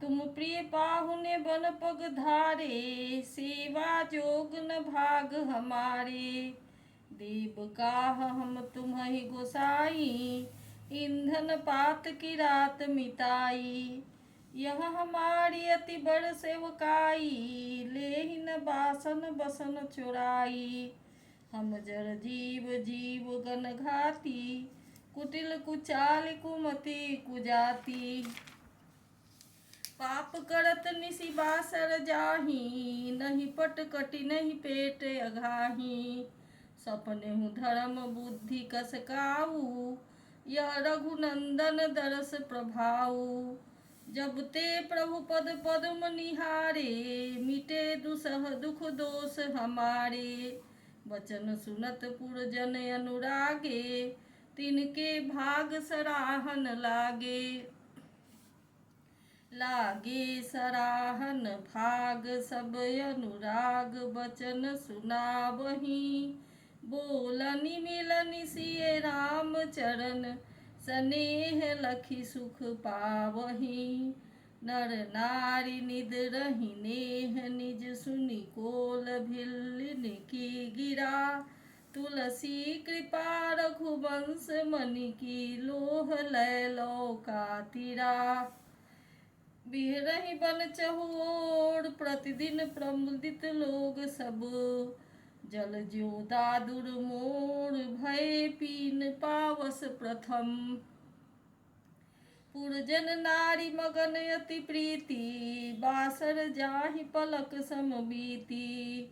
तुम प्रिय पाहुने बन पग धारे, सेवा जोग न भाग हमारे। देव काह हम तुम्हि गोसाई, ईंधन पात की रात मिताई। यह हमारी अति बड़ सेवकाई, लेहि न बासन बसन चुराई। हम जर जीव जीव गन घाती, कुटिल कुचाल कुमति कुजाति। पाप करत निसि बासर जाही, नहीं पट कटि नहीं पेट अघाही। सपने हूँ धर्म बुद्धि कस काऊ, यह रघुनंदन दरस प्रभाऊ। जब ते प्रभु पद पद्म निहारे, मिटे दुसह दुख दोष हमारे। वचन सुनत पुरजन अनुरागे, तिनके भाग सराहन लागे। लागे सराहन भाग सब अनुराग, वचन सुनावही। बोलनि मिलनि सिय राम चरण, स्नेह लखि सुख पावही। नर नारी निद रही नेह, निज सुनि कोल भिल्लिन की गिरा। तुलसी कृपा रघुवंश मनि की, लोह लैलो का तीरा। बिहरहि बन चहुओर, प्रतिदिन प्रमुदित लोग सब। जल ज्यों दादुर मोर, भय पीन पावस प्रथम। पुरजन नारी मगन अति प्रीति, बासर जाहि पलक सम बीती।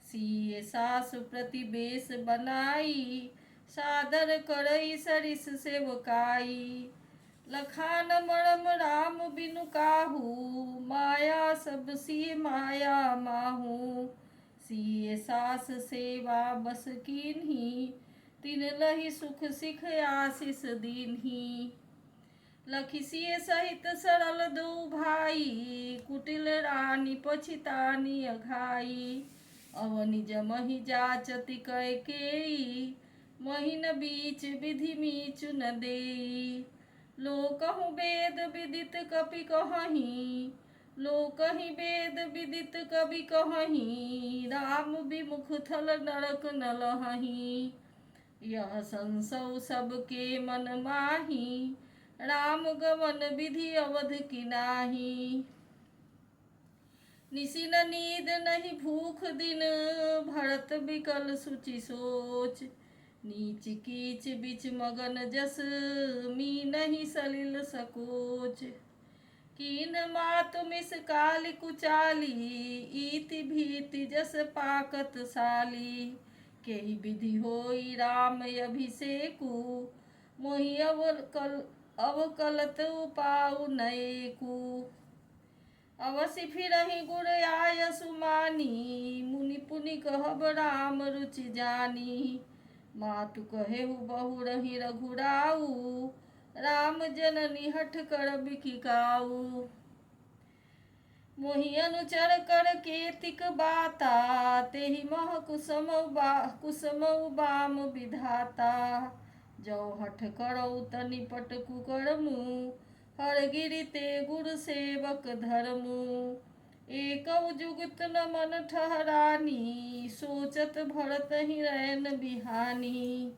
सिय सास प्रति बेश बनाई, सादर करई सरिस सेवकाई। लखान मरम राम बिनु काहू, माया सब सिय माया माहू। सिय सास सेवा बस कीन्ही, तिन लहि सुख सिख आशीष दीन्ही। लखि सिय सहित सरल दो भाई, कुटिल रानी पछितानी अघाई। अवनि जमहि जाचति कैकेयी, महिन बीच विधि मीचु न देई। लोकहु वेद विदित कपि कहहीं, लोकहि वेद विदित कवि कहहीं। राम विमुख थल नरक न लहहीं, यह संसौ सबके मन माही। राम गमन विधि अवध की नाही। निसि न नींद नहीं भूख दिन, भरत बिकल सुचि सोच। नीच कीच बिच मगन जस, मी नहीं सलिल सकोच। कीन मातु मिस काली कुचाली, ईति भीति जस पाकत साली। केहि विधि होई राम अभिषेकु, मोहि अवकलत उपाउ नयेकु। अवसि फिरहि गुर आय सुमानी, मुनि पुनि कहब राम रुचि जानी। मातु कहेहु बहु रहि रघुराऊ, राम जननी हठ कर बिकिकाऊ। मोहि अनुचर कर केतिक बाता, तेहि मह कुसमउ बाम विधाता। जौ हठ करौ तनि पट कुकर्मु, हर गिरि ते गुरु सेवक धर्मु। एकौ जुगत न मन ठहरानी, सोचत भरत ही रैन बिहानी।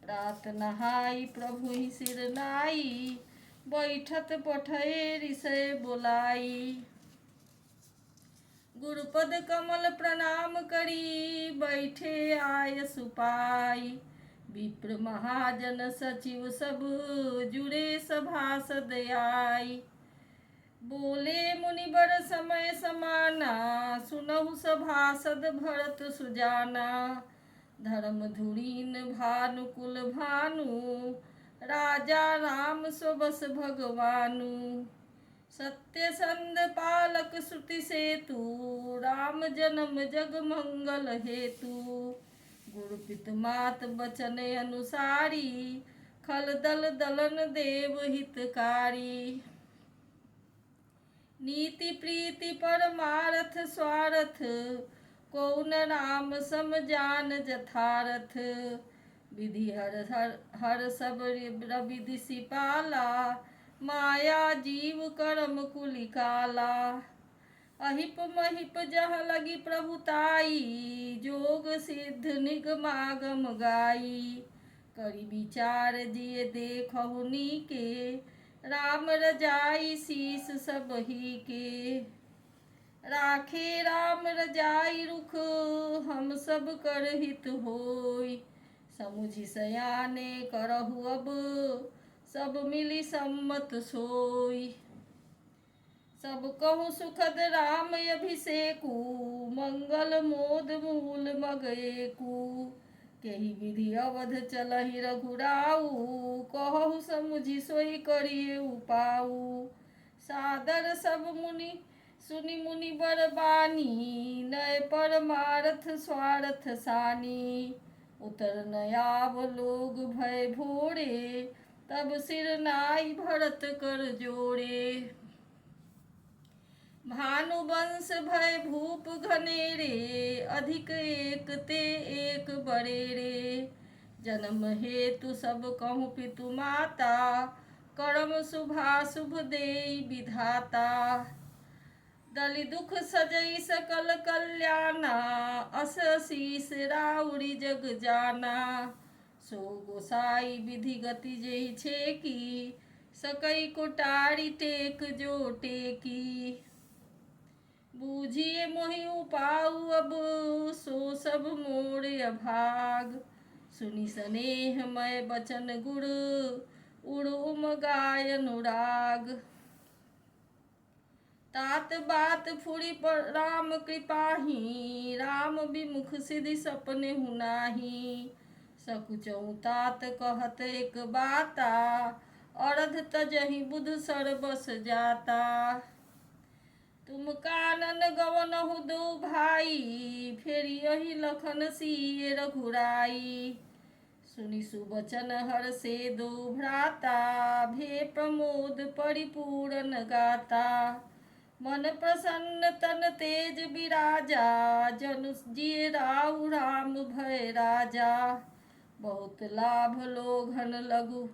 प्रात नहाई प्रभु ही सिर नाई, बैठत पठए ऋषय बोलाई। गुरुपद कमल प्रणाम करी, बैठे आय सुपाई। विप्र महाजन सचिव सब, जुड़े सभासद आई। बोले मुनिवर समय समाना, सुनहु सभासद भरत सुजाना। धर्म धुरीन भानुकुल भानु, राजा राम स्वबस भगवानु। सत्यसंध पालक श्रुति सेतु, राम जन्म जग मंगल हेतु। गुरु पित मात बचन अनुसारी, खल दल दलन देव हितकारी। नीति प्रीति परमारथ स्वारथ, कौन राम सम जान जथारथ। विधि हर सब रवि दिसि पाला, माया जीव कर्म कुलिकाला। अहिप महिप जह लगी प्रभुताई, जोग सिद्ध निगमागम गाई। करी विचार जिय देखहु नीके, राम रजाई शीस सब ही के। राखे राम रजाई रुख, हम सब कर हित होय। समुझि सयाने करहु अब, सब मिली सम्मत सोई। सब कहु सुखद राम अभिषेकु, मंगल मोद मूल मग एकु। केहि विधि अवध चलहि रघुराऊ, कहु समुझि सोई करिए उपाऊ। सादर सब मुनि सुनि मुनि बर बानी, नय परमारथ स्वार्थ सानी। उतर न आव लोग भय भोरे, तब सिर नाई भरत कर जोड़े। भानुवंश भय भूप घनेरे, अधिक एक ते एक बरेरे। जन्म हेतु सब कहूँ पितु माता, करम शुभाशुभ देई विधाता। दलि दुख सजई सकल कल्याणा, अस शीस राउरी जग जाना। सो गोसाई विधि गति जेहि छेकी, सकई कोटारी टेक जो टेकी। बूझिए मोहि उपाऊ अब, सो सब मोर अभाग। सुनि स्नेह मय बचन गुर, उड़ उमगाय अनुराग। तात बात फुरि पर राम कृपाही, राम विमुख सिधि सपने हुनाही। सकुचहु तात कहत एक बाता, अरध तजहि बुध सर बस जाता। तुम कानन गवनहु दो भाई, फेरि यही लखन सिए रघुराई। सुनि सुबचन हर्षे दो भ्राता, भे प्रमोद परिपूरन गाता। मन प्रसन्न तन तेज विराजा, जनु जिय राउ राम भय राजा। बहुत लाभ लोभन लघु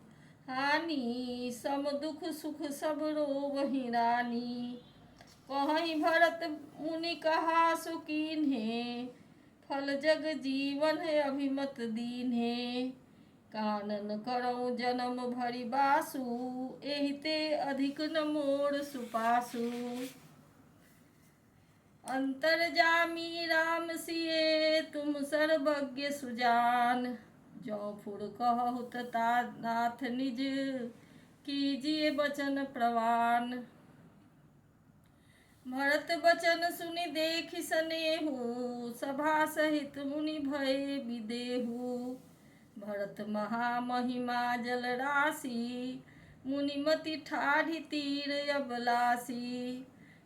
हानि, सम दुख सुख सब रोवहि रानी। कहहि भरत मुनि कहा सो कीन्हे, फल जग जीवन अभिमत दीन्हे। कानन करौ जन्म भरि बासु, एहिते अधिक न मोर सुपासु। अंतर्जामी राम सिए तुम सर्वज्ञ सुजान, जौ फुर कहु ता नाथ निज, कीजिए बचन प्रवान। भरत बचन सुनि देखि सनेहु, सभा सहित मुनि भय विदेहु। भरत महामहिमा जल राशि, मुनिमति ठाढ़ी तीर अबलासी।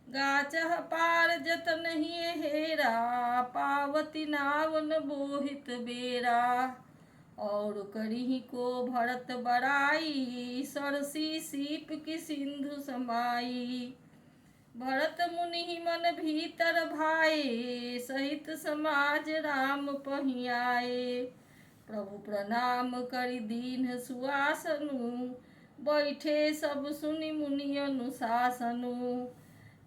गाचह पार जतन हिय हेरा, पावती नाव न बोहित बेरा। और करिहि को भरत बड़ाई, सरसी सीप की सिंधु समाई। भरत मुनि मन भीतर भाए, सहित समाज राम पहियाए। प्रभु प्रणाम करि दीन्ह सुआसनु, बैठे सब सुनि मुनि अनुशासनु।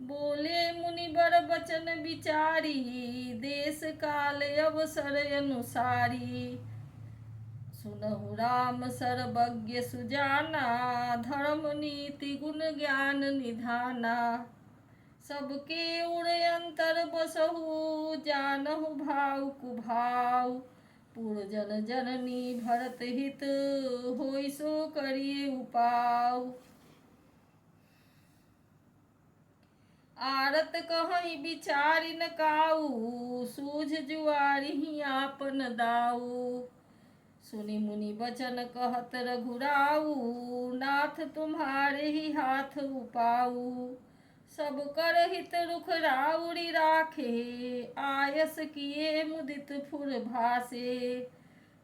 बोले मुनि बर बचन विचारी, देश काल अवसर अनुसारी। सुनहु राम सर्वज्ञ सुजाना, धर्म नीति गुण ज्ञान निधाना। सबके उड़ अंतर बसहु, जानहु भाव कुभाव। पुरजन जननी भरत हित, होई सो करिए उपाव। आरत कहहि विचारि न काऊ, सूझ जुआरी ही आपन दाऊ। सुनि मुनि बचन कहत रघुराऊ, नाथ तुम्हारे ही हाथ उपाऊ। सब कर हित रुख राउरी राखे, आयस किए मुदित फुर भासे।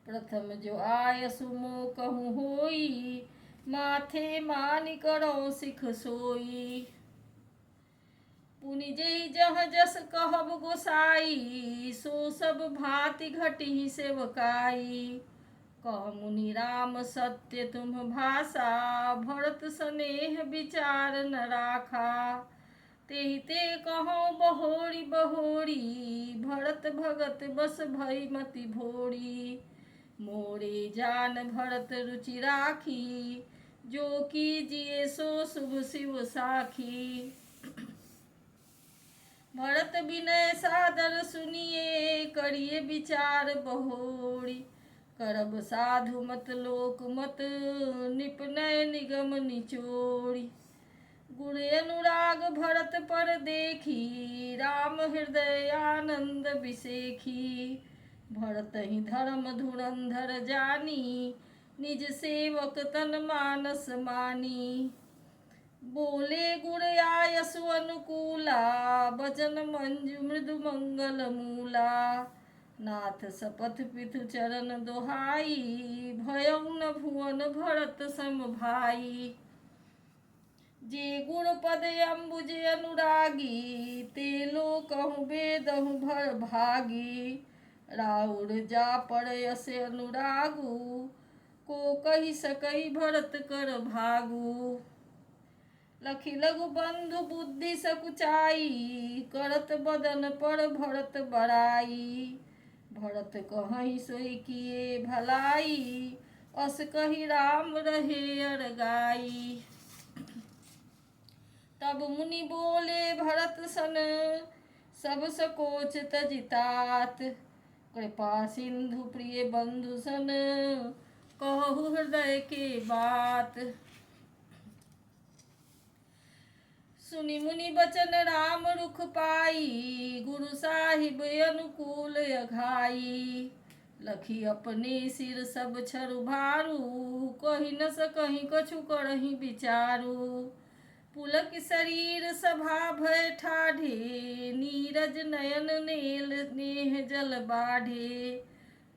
प्रथम जो आयसु मो कहूँ होई, माथे मानि करौ सिख सोई। पुनि जेहि जह जस कहब गोसाई, सो सब भांति घटिहि सेवकाई। कह मुनि राम सत्य तुम भाषा, भरत स्नेह विचार न राखा। तेहि ते कहो बहोरी बहोरी, भरत भगत बस भई मति भोरी। मोरे जान भरत रुचि राखी, जो कीजिए सो शुभ शिव साखी। भरत विनय सादर सुनिए, करिए विचार बहोरी। करब साधु मत लोक मत, निपनय निगम निचोरी। गुण अनुराग भरत पर देखी, राम हृदय आनंद बिसेखी। भरत ही धर्म धुरंधर जानी, निज सेवक तन मानस मानी। बोले गुण आयसु अनुकूला, वचन मंजु मृदु मंगल मूला। नाथ सपथ पितु चरण दोहाई, भयउ न भुवन भरत सम भाई। जे गुण पद अम्बुज अनुरागी, ते लोकहु वेदहु भर भागी। राउर जा पर यस अनुरागु, को कहि सकई भरत कर भागु। लखी लघु बंधु बुद्धि सकुचाई, करत बदन पर भरत बड़ाई। भरत कहहि सोई किए भलाई, अस कहि राम रहे अरगाई। तब मुनि बोले भरत सन, सब सकोच तजितात। कृपा सिंधु प्रिय बंधु सन, कहु हृदय के बात। सुनि मुनि बचन राम रुख पाई, गुरु साहिब अनुकूल अघाई। लखी अपने सिर सब छरु भारू, कहि न सकहि कछु करहि विचारू। पुलक शरीर सभा भय ठाढ़े, नीरज नयन नेल नेह जल बाढ़े।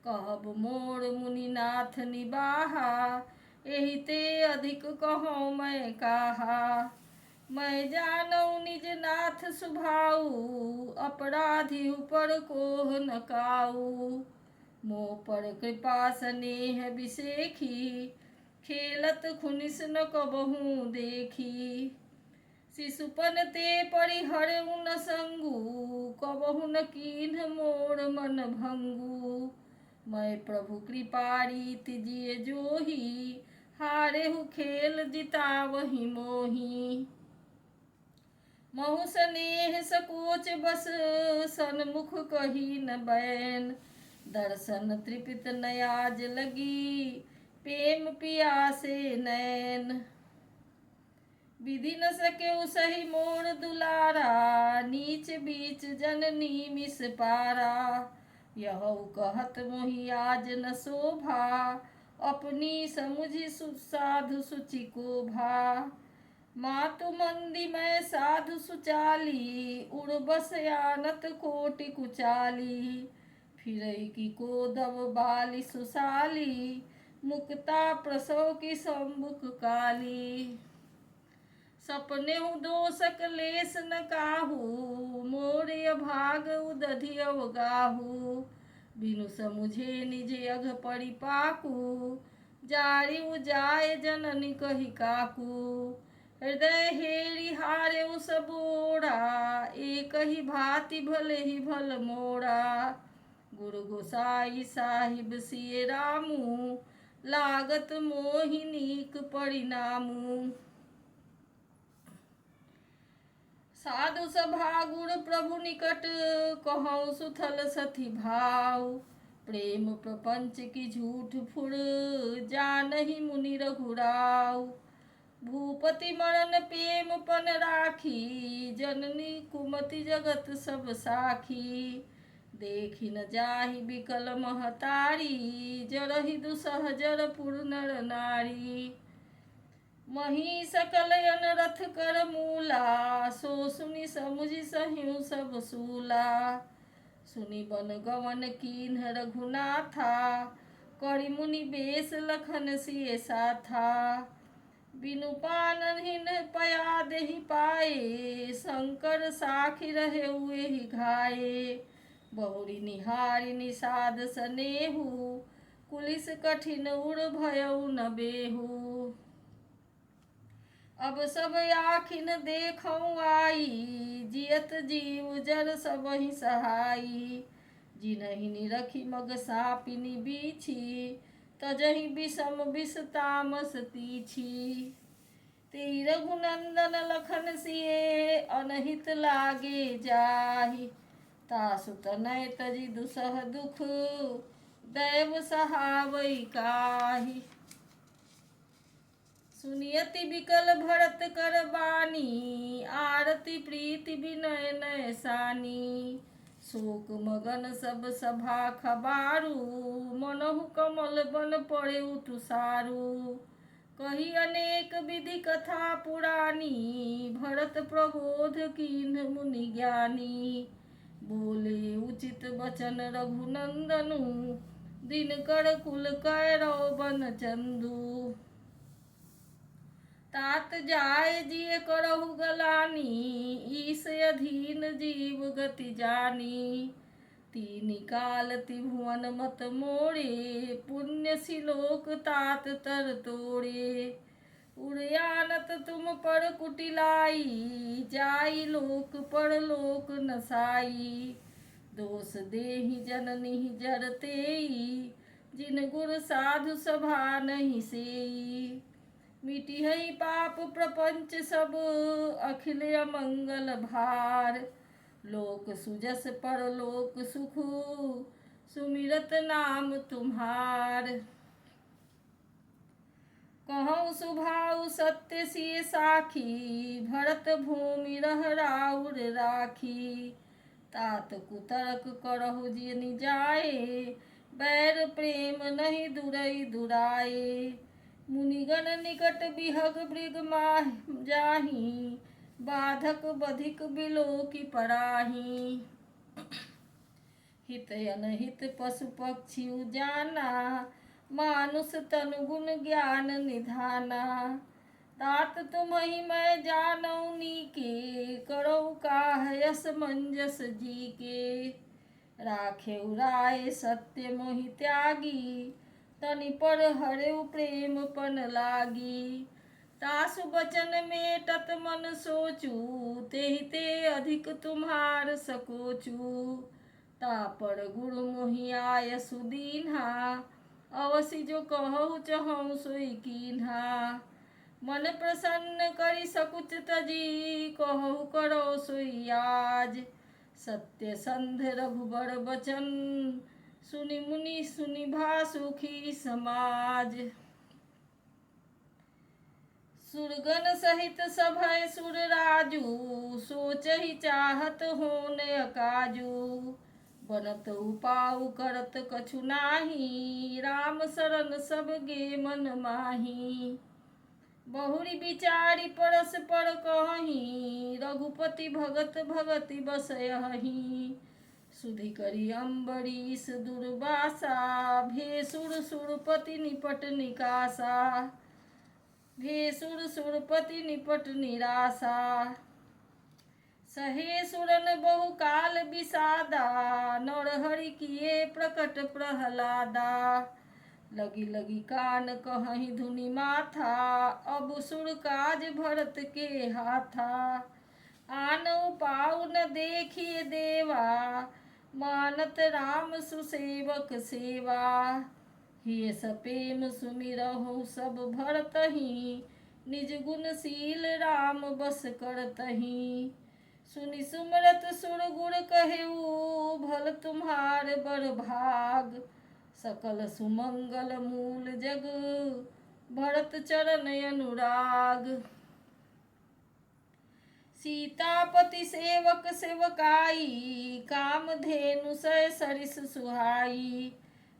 कहब मोर मुनिनाथ निबाहा, एहि ते अधिक कहूँ मैं काहा। मैं जानऊ निज नाथ सुभाऊ, अपराधी ऊपर कोह न काऊ। मोह पर कृपा स्नेह बिसेखी, खेलत खुनिस न कबहू देखी। शिशुपन ते परिहरऊ न संगू, कबहू न कीन्ह मोर मन भंगू। मैं प्रभु कृपा रीति जिय जोही, हारेहु खेल जितावहि मोही। महु स्नेह सकोच बस, सन्मुख कही न बैन। दर्शन तृपित नयाज लगी, प्रेम पियासे नैन। विधि न सके सही मोर दुलारा, नीच बीच जननी मिस पारा। यहु कहत मोहि आज न शोभा, अपनी समुझि साधु सुचि को भा। मातु मंदी मैं साधु सुचाली, उड़ बस आनत कोटि कुचाली। फिरई की कोदब बाली सुशाली, मुक्ता प्रसव की सम्मुख काली। सपने दोषक लेस न काहू, मोरे अभाग उदधि अवगाहू। बिनु समुझे निज अघ परिपाकू, जारी उजाय जननी कहि काकू। हृदय हेरि हारे सबोरा, एक ही भांति भले ही भल मोरा। गुरु गोसाई साहिब सिय रामू, लागत मोहि नीक परिणामू। साधु सभा गुण प्रभु निकट, कहूँ सुथल सती भाव। प्रेम प्रपंच की झूठ फुर, जानहि मुनि रघुराव। भूपति मरण प्रेम पन राखी, जननी कुमति जगत सब साखी। देखि न जाहि बिकल महतारी, जरहि दुसह जरपुर नर नारी। मही सकल अनरथ कर मूला, सो सुनि समुझि सहिउ सब सूला। सुनि बन गवन कीन्ह रघुनाथा, करि मुनि बेस लखन सिय साथा। बिनु पानहिन पया देहि पाए, शंकर साखी रहेउ एहि घाये। बहुरी निहारी निषाद सनेहु, कुलिस कठिन उड़ भयउ न बेहू। अब सब आखिन देखऊँ आई, जियत जीव जर सबहि सहाई। जिनहि निरखी मग सापिनी बीछी, तजहि विषम विष तामस तीछी। तेई रघुनंदन लखन सिए, अनहित लागे जाहि। तासु तनय तजि दुसह दुख, दैव सहावै काहि। सुनियति बिकल भरत कर बानी, आरती प्रीति विनय नय सानी। शोक मगन सब सभा खबारू, मनहु कमल बन पड़े तुषारू। कही अनेक विधि कथा पुरानी, भरत प्रबोध कीन्ह मुनि ज्ञानी। बोले उचित बचन रघुनंदनु, दिनकर कुल कैरव बन चंदू। तात जाय जिय करहु गलानी, ईस अधीन जीव गति जानी। तीन काल त्रिभुवन मत मोड़े, पुण्य सिलोक तात तर तोड़े। उड़यानत तुम पर कुटिलाई, जाई लोक परलोक नसाई। दोष देहि जननि जर तेई, जिन गुर साधु सभा नहीं सेई। मिटिहई पाप प्रपंच सब, अखिल अमंगल भार। लोक सुजस परलोक सुख, सुमिरत नाम तुम्हार। कहऊँ सुभाऊ सत्य सिय साखी, भरत भूमि रह राउर राखी। तात कुतर्क करहु जिनि जाए, बैर प्रेम नहीं दुरई दुराए। मुनिगण निकट बिहग मृग जाहि, बाधक बधिक बिलोकी पराही। हित अनहित पशु पक्षी उजाना, मानुष तनु गुण ज्ञान निधाना। तात तुम्हि मैं जानऊ नीके, करऊ काह असमंजस जी के। राखेउ राय सत्य मोहि त्यागी, तनि पर हरेउ प्रेम पन लागी। तासु बचन मेटत मन सोचू, तेहि ते अधिक तुम्हार सकोचू। तापर गुरु मोहि आय सुदीन्हा, अवसि जो कहु चहु सोई कीन्हा। मन प्रसन्न करि सकुच तजी, कहु करो सोई आज। सत्य संध रघुबर बचन, सुनि मुनि सुनिभा सुखी समाज। सुरगण सहित सभय सुर राजू, सोचहि चाहत होन अकाजू। बनत उपाउ करत कछु नाही, राम शरण सब गे मन माही। बहुरी विचारी परस्पर कहहीं, रघुपति भगत भगति बस यहीं। सुधि करी अम्बरीश दुर्वासा, भेसुर सुरपति निपट निकासा। भेसुर सुरपति निपट निरासा, सहे सुरन बहु काल विषादा। नरहरि किए प्रकट प्रहलादा, लगी लगी कान कहहीं धुनि माथा। अब सुर काज भरत के हाथा, आनऊ पाऊ न देखिए देवा। मानत राम सुसेवक सेवा, हिय सपेम सुमिरहु सब भरतहि। निज गुणशील राम बस करतहि। सुनि सुमरत सुर गुर कहेऊ, भल तुम्हार बड़ भाग। सकल सुमंगल मूल जग, भरत चरण अनुराग। सीतापति सेवक सेवकाई, कामधेनु सय सरिस सुहाई।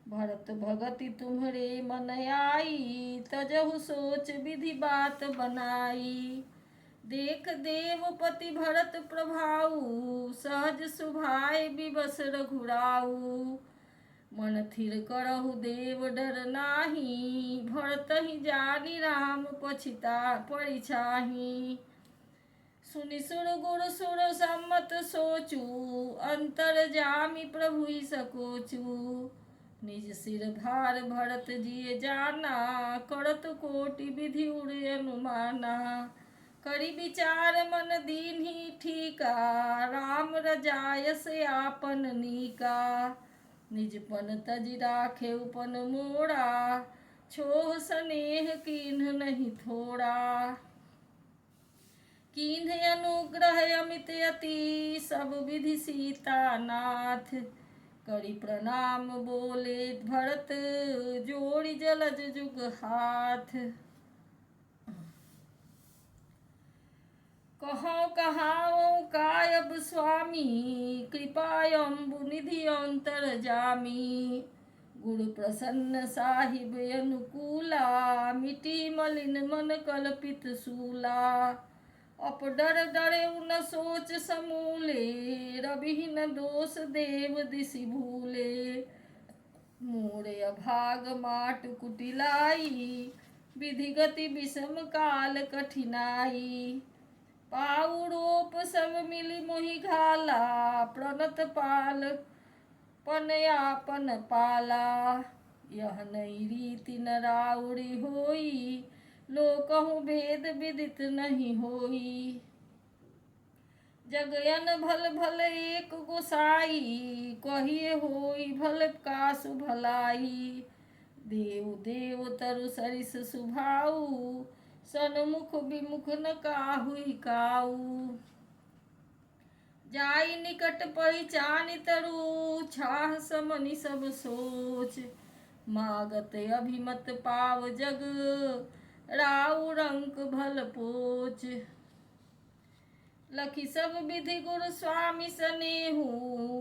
भरत भगति तुम्हरे मन आई, तजहु सोच विधि बात बनाई। देख देवपति भरत प्रभाऊ, सहज सुभाय विवश रघुराऊ। मन थिर करहु देव डर नाही, भरतहि जानि राम पछिता परिछाही। सुनि सुर गुर सुर सम्मत सोचू, अंतर जामि प्रभुइ सकोचू। निज सिर भार भरत जिय जाना, करत कोटि विधि उड़े अनुमाना। करि विचार मन दीन्ही ठीका, राम रजायस आपन नीका। निजपन तजि राखे उपन मोरा, छोह स्नेह कीन्ह नहीं थोड़ा। कीन्ह अनुग्रह अमित अति, सब विधि सीता नाथ। करि प्रणाम बोले भरत, जोड़ि जलज जुग हाथ। कहौं कहाओं कायब स्वामी, कृपायम्बु निधि अंतरजामी। गुरु प्रसन्न साहिब अनुकूला, मिटी मलिन मन कल्पित सूला। अपडर डरे न सोच समूले, रविहीन दोष देव दिसि भूले। मोरे अभाग माट कुटिलाई, विधि गति विषम काल कठिनाई। पाउ रोप सब मिली मोहि घाला, प्रणत पाल पनयापन पाला। यह नहीं रीति न राउरी होई, लोकहु भेद विदित नहीं होई। जगयन भल भल एक गोसाई, कहिए होई भल कासु भलाई। देव देव तरु सरिस सुभाऊ, सन्मुख विमुख न काहुई काऊ। जाई निकट पहिचानि तरु, छाह समनि सब सोच। मागत अभिमत पाव जग, राउ रंक भल पोच। लखी सब विधि गुरु स्वामी सनेहु,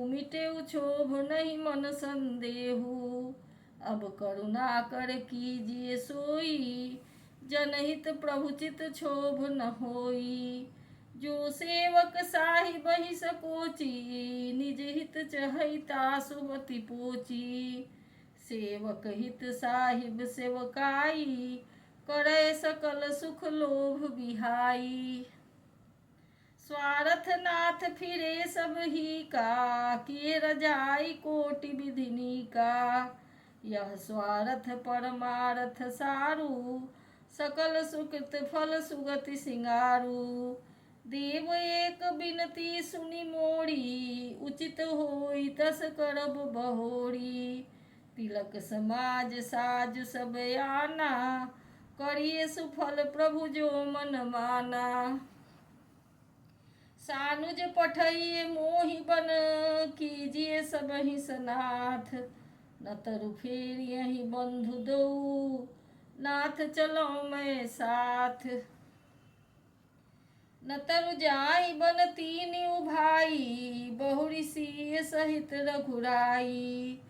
मिटेउ क्षोभ नहीं मन संदेहु। अब करुणा कर कीजिए सोई, जनहित प्रभु चित क्षोभ न होई। जो सेवक साहिब ही सकोची, निज हित चहई तासु मति पोची। सेवक हित साहिब सेवकाई, करे सकल सुख लोभ बिहाई। स्वार्थ नाथ फिरे सब ही का, किए रजाई कोटि विधिनी का। यह स्वार्थ परमार्थ सारू, सकल सुकृत फल सुगति सिंगारू। देव एक बिनती सुनि मोरी, उचित होई तस करब बहोरी। तिलक समाज साज सब आना, करिए सुफल प्रभु जो मन माना। सानुज पठइए मोहि बन, कीजिए सबहि सनाथ। न तरु फेरियहि बंधु दऊ, नाथ चलो मैं साथ। न तरु जाई बन तीनिउ भाई, बहुरी सिय सहित रघुराई।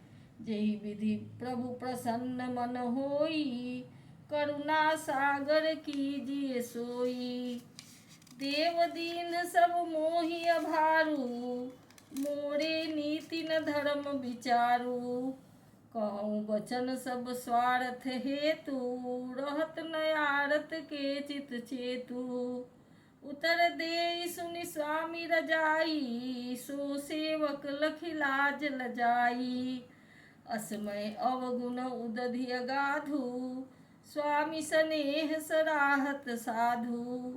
जेहि विधि प्रभु प्रसन्न मन होई, करुणा सागर कीजिए सोई। देव दीन सब मोहि अभारू, मोरे नीति न धर्म विचारू। कहूँ वचन सब स्वार्थ हेतु, रहत न आरत के चित चेतु। उतर दे सुनि स्वामी रजाई, सो सेवक लखि लाज लजाई। असमय अवगुण उदधि अगाधु, स्वामी स्नेह सराहत साधु।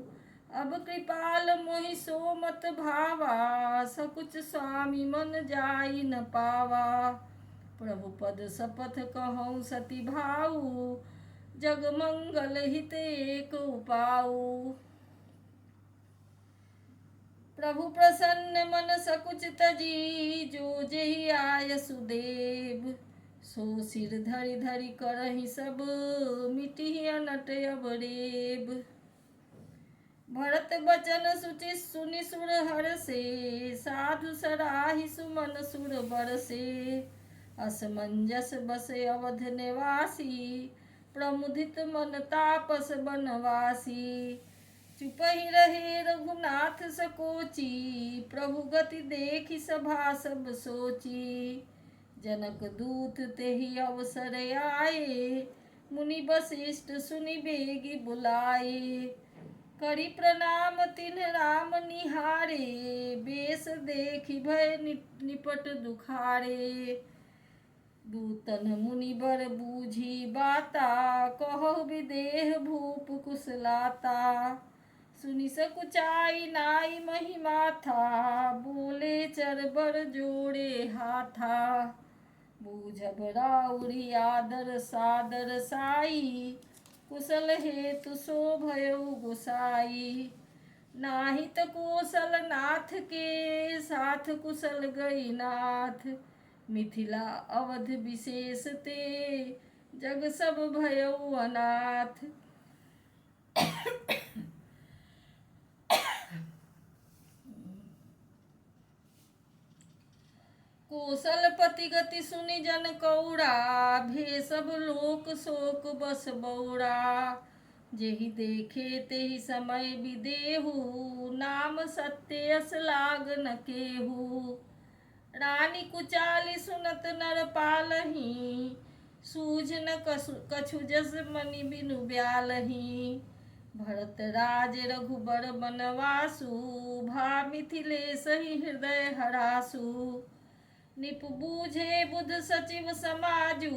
अब कृपाल मोहि सो मत भावा, सकुच स्वामी मन जाई न पावा। प्रभु पद शपथ कहूँ सति भाऊ, जग मंगल हित एक उपाऊ। प्रभु प्रसन्न मन सकुच तजी, जो जेहि आय सुदेव। सो सिर धरि धरि करहि सब, मिटिहि अनट अबरेब। भरत बचन सुचि सुनि सुर हरषे, साधु सराहि सुमन सुर बरसे। असमंजस बसे अवध निवासी, प्रमुदित मन तापस बनवासी। चुपहि रहे रघुनाथ सकोची, प्रभु गति देखि सभा सब सोची। जनक दूत तेहि अवसर आए, मुनि वशिष्ठ सुनि बेगी बुलाए। करि प्रणाम तिन्ह राम निहारे, बेस देखि भय निपट दुखारे। दूतन मुनिबर बूझी बाता, कहो विदेह भूप कुशलाता। सुनि सकुचाई नाई महिमा था, बोले चरबर जोड़े हाथा। बूझब राउरी आदर सादर साई, कुशल हेतु सो भयो गोसाई। नाही त कौशल नाथ के साथ कुशल गई नाथ। मिथिला अवध विशेष ते, जग सब भयो अनाथ। कौशलपति गति सुनि जन कौड़ा, भे सब लोक शोक बस बौड़ा। जेहि देखे तेहि समय विदेहु, नाम सत्य यस लाग न केहू। रानी कुचाली सुनत नर पालही, सूझ न कछु जस मनि बिनु ब्यालही। भरत राज रघुबर बनवासु, भा मिथिलेश ही हृदय हरासु। निप बूझे बुध सचिव समाजू,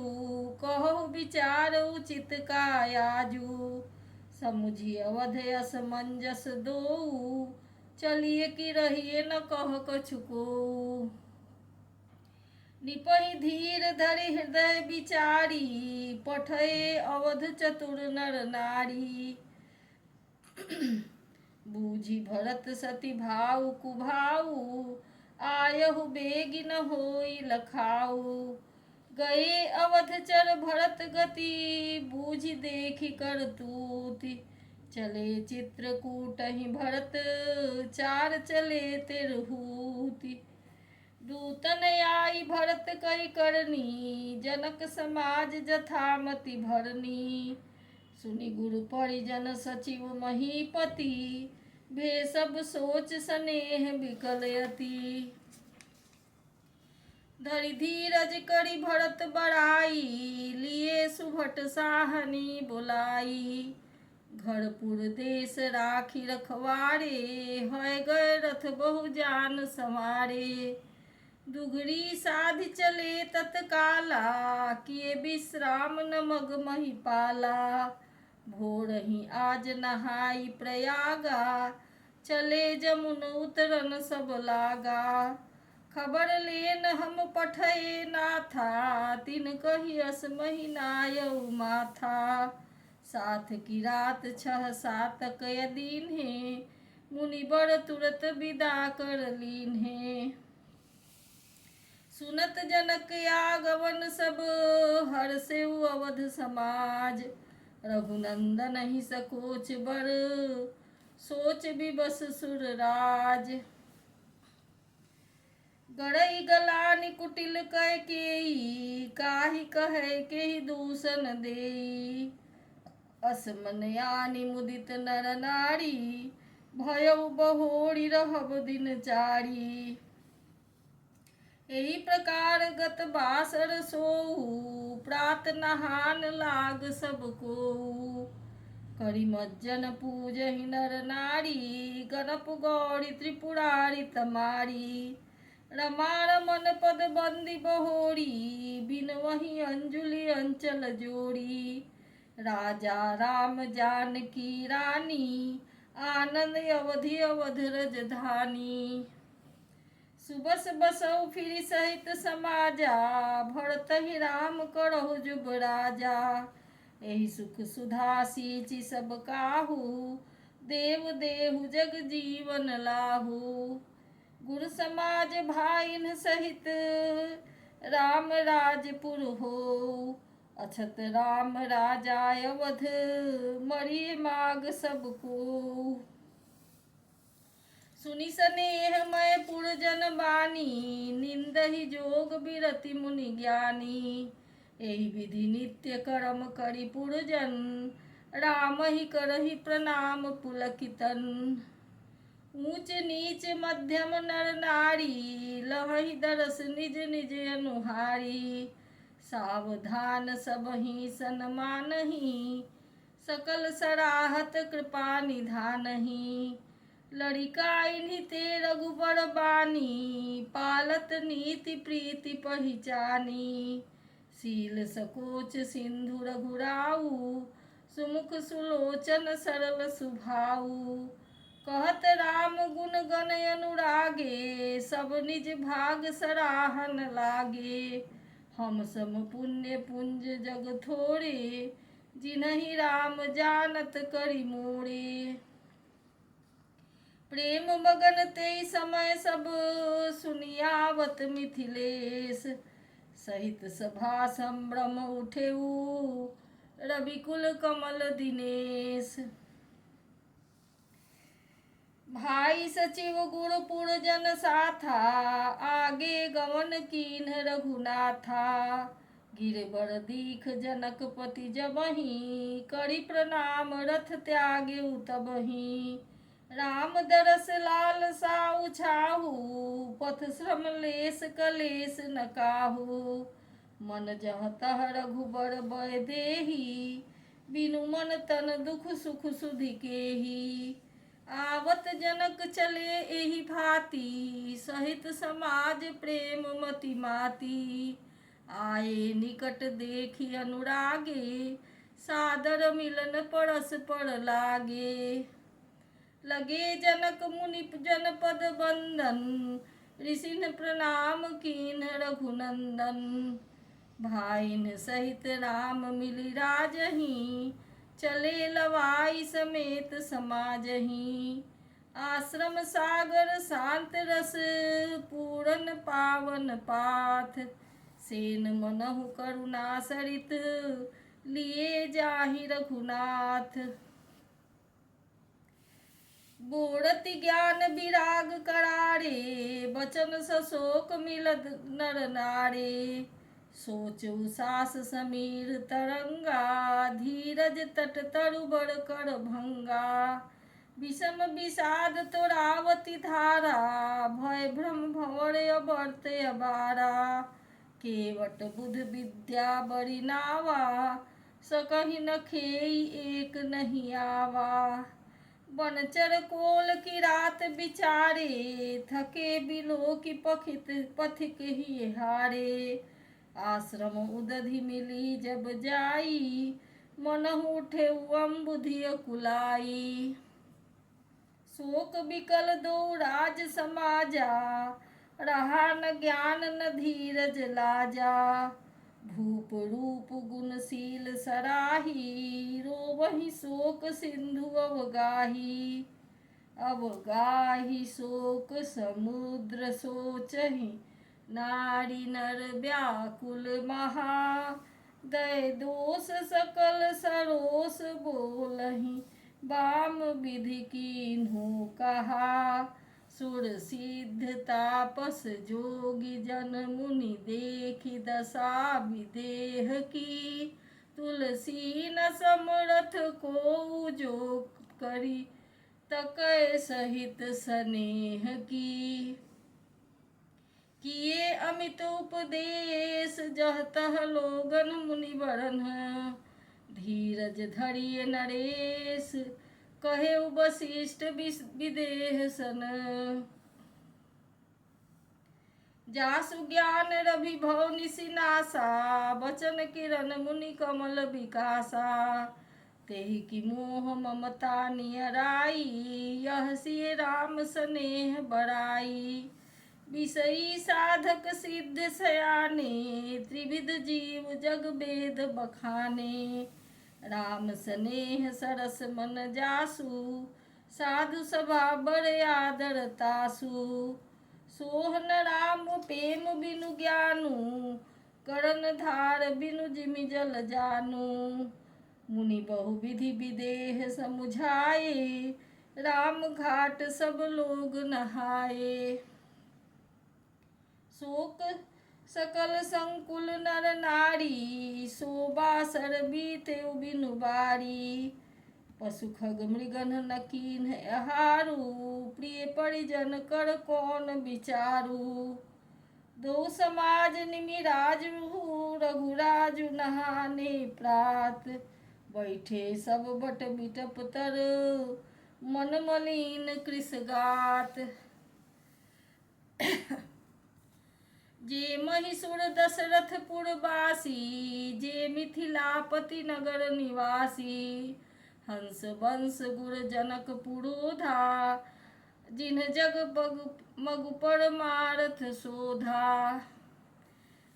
कहो विचार उचित कायाजू। समुझी अवध असमंजस दोऊ, चलिए कि रहिए न कह कछु कोऊ। निपहि धीर धरि हृदय विचारी, पठए अवध चतुर नर नारी। बूझी भरत सती भाऊ कुभाऊ, आयहु बेगिन होई लखाऊ। गए अवधचर भरत गति, बूझि देखि करतूति। चले चित्रकूटहि भरत, चार चले तिरहूति। दूतन आई भरत कहि करनी, जनक समाज जथामति भरनी। सुनि गुरु परिजन सचिव महीपति, भे सब सोच स्नेह विकल अति। धरि धीरज करि भरत बड़ाई, लिए सुभट साहनी बुलाई। घर पुर देश राखी रखवारे, है गए रथ बहु जान संवारे। दुघरी साधि चले तत्काला, किए विश्राम न मग महिपाला। भोरहि आज नहाई प्रयागा, चले जमुन उतरन सब लागा। खबर लेन हम पठए नाथा, तिन कही अस महीनायऊ माथा। साथ की रात 6-7 दीन्हे, मुनिबर तुरत विदा कर लीन्हे। सुनत जनक आगमन सब, हर्षेउ अवध समाज। रघुनंदन ही सकोच बर, सोच विबस सुरराज। गड़ई गलानि कुटिल कैकेयी, काही कहे केहि दूषण देई। असमन यानि मुदित नर नारी, भयउ बहोरी रहब दिन चारी। एही प्रकार गत बासर सोऊ, प्रात नहान लाग सब कोऊ। करि मज्जन पूजहि नर नारी, गणप गौरी त्रिपुरारी तमारी। रमा रमन पद बंदी बहोरी, बिनवहि अंजुलि अंचल जोड़ी। राजा राम जानकी रानी, आनंद अवधि अवध रजधानी। सुबस बसऊ फिरि सहित समाजा, भरतहि राम करहु जुग राजा। एहि सुख सुधा सींचि सब काहू, देव देहु जग जीवन लाहू। गुर समाज भाइन सहित, राम राजपुर होऊ। अछत राम राजा अवध, मरिय माग सब कोऊ। सुनि स्नेह मय पुरजन बानी, निंदहि जोग बिरति मुनि ज्ञानी। एहि विधि नित्य करम करि पुरजन, राम ही करहि प्रणाम पुलकितन। ऊंच नीच मध्यम नर नारी, लहहि दरस निज निज अनुहारी। सावधान सबहि सन्मानहि, सकल सराहत कृपा निधानहि। लड़िका इन्हीं ते रघुबर बानी, पालत नीति प्रीति पहिचानी। शील सकोच सिंधु रघुराऊ, सुमुख सुलोचन सरल सुभाऊ। कहत राम गुण गण अनुरागे, सब निज भाग सराहन लागे। हम सम पुण्य पुंज जग थोड़े, जिन्हि राम जानत करि मोरे। प्रेम मगन तेई समय सब, सुनियावत मिथिलेश। सहित सभा संभ्रम उठेऊ, रविकुल कमल दिनेश। भाई सचिव गुरुपुर जन साथा, आगे गमन कीन्ह रघुनाथा। गिरबर दीख जनकपति जबहि, करि प्रणाम रथ त्यागेउ तबहि। राम दरस लाल साउ छाहू, पथ श्रम लेस कलेस न काहू। मन जह तह रघुबर बय देही, बिनु मन तन दुख सुख सुधि केही। आवत जनक चले एहि भांति, सहित समाज प्रेम मति माती। आए निकट देखी अनुरागे, सादर मिलन परस पर लागे। लगे जनक मुनि जन पद बंदन, ऋषिन प्रणाम कीन्ह रघुनंदन। भाइन सहित राम मिली राजहि, चले लवाई समेत समाजहि। आश्रम सागर शांत रस, पूरन पावन पाथ। सेन मनहु करुणा सरित, लिए जाहि रघुनाथ। बोरति ज्ञान विराग करारे, बचन सशोक मिलत नर नारे। सोचु सास समीर तरंगा, धीरज तट तरुबर कर भंगा। विषम विषाद तोरावती धारा, भय भ्रम भंवर अवर्त अबारा। केवट बुध विद्या बड़ी नावा, सकहि न खेई एक नहीं आवा। बनचर कोल की रात बिचारे, थके बिलो की पथिक ही हारे। आश्रम उदधि मिली जब जाई, मनहु उठे अम्बुधि कुलाई। शोक बिकल दो राज समाजा, रहा न ज्ञान न धीरज लाजा। भूप रूप गुणशील सराही, रोवहि शोक सिंधु अवगाही। अवगाही शोक समुद्र सोचहि, नारी नर व्याकुल महा। दय दोष सकल सरोष बोलहि, वाम विधि कीन्हु कहा। सुर सिद्ध तापस जोगी जन मुनि, देखि दशा विदेह की। तुलसी न समरथ को जो करी, तकै सहित स्नेह की। किए अमित उपदेश, जह तह लोगन मुनिवरन। धीरज धरिय नरेश, कहे वशिष्ठ विदेह सन। जासु ज्ञान रवि भव निशिनासा, बचन किरण मुनि कमल विकासा। तेहि की मोह ममता नियराई, यह सिय राम स्नेह बड़ाई। विषयी साधक सिद्ध सयाने, त्रिविध जीव जग वेद बखाने। राम स्नेह सरस मन जासु, साधु सभा बड़ आदर तासु। सोहन राम प्रेम बिनु ज्ञानु, करण धार बिनु जिमि जल जानु। मुनि बहु विधि विदेह समुझाए, राम घाट सब लोग नहाए। शोक सकल संकुल नर नारी, शोभा बीते बिनु बारी। पशु खग मृगन न कीन्ह आहारू, प्रिय परिजन कर कौन विचारू। दो समाज निमि राजू, रघुराजु नहाने प्रात। बैठे सब बट बिटप तर, मन मलिन कृष गात। जे महिषुर दशरथपुरवासी, जे मिथिलापति नगर निवासी, हंस वंश गुर जनक पुरोधा, जिन्ह जग बग मगु परमारथ शोधा।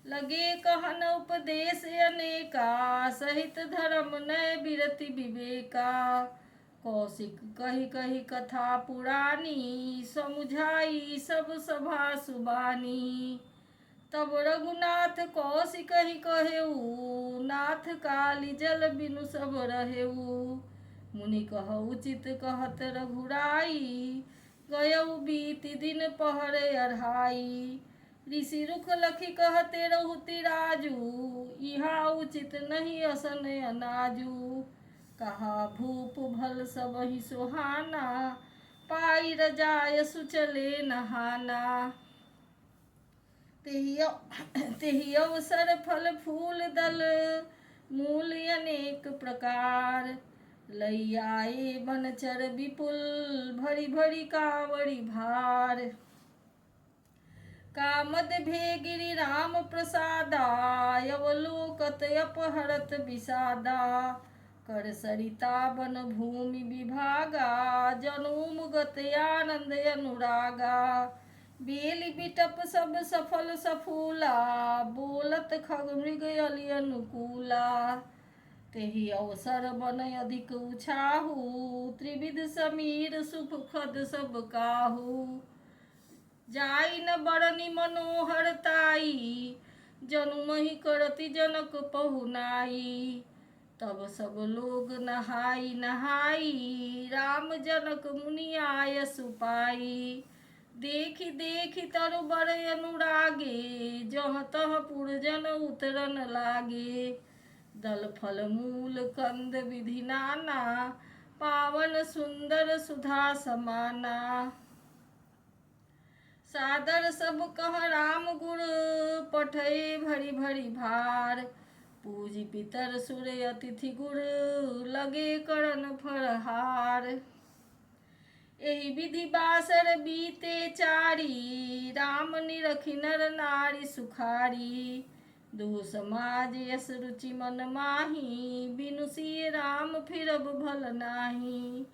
लगे कहन उपदेश अनेका, सहित धर्म नय बिरति विवेका। कौशिक कही कही कथा पुरानी, समुझाई सब सभा सुबानी। तब रघुनाथ कौशिक ही कहेऊ, नाथ काली जल बिनु सब रहेऊ। मुनि कह उचित कहत रघुराई, गयऊ बीति दिन पहरे अढ़ाई। ऋषि रुख लखी कहते रहुति राजू, इहा उचित नहीं असन अनाजू। कहा भूप भल सब ही सुहाना, पाई रजाय सुचले नहाना। तेहि अवसर फल फूल दल, मूल अनेक प्रकार। लई आए बनचर विपुल, भरी भरी कांवरी भार। कामद भे गिरि राम प्रसादा, अवलोकत अपहरत विषादा। कर सरिता बन भूमि विभागा, जनूम गत आनंद अनुरागा। बेली बिटप सब सफल सफूला, बोलत खग मृग अली अनुकूला। तेहि अवसर बन अधिक उछाहू, त्रिविध समीर सुखद सब काहू। जाई न बरनी मनोहरताई, जनु मही करति जनक पहुनाई। तब सब लोग नहाई नहाई, राम जनक मुनि आय सुपाई। देखी देखी तरु बर अनुरागे, जह तह पुरजन उतरन लागे। दल फल मूल कंद विधि नाना, पावन सुंदर सुधा समाना। सादर सब कह राम गुर, पठै भरी भरी भार। पूजी पितर सुर अतिथि गुर, लगे करन फरहार। एहि विधि बासर बीते चारी, राम निरखि नर नारी सुखारी। दो समाज यस रुचि मन माही, बिनु सिय राम फिरब भल नाही।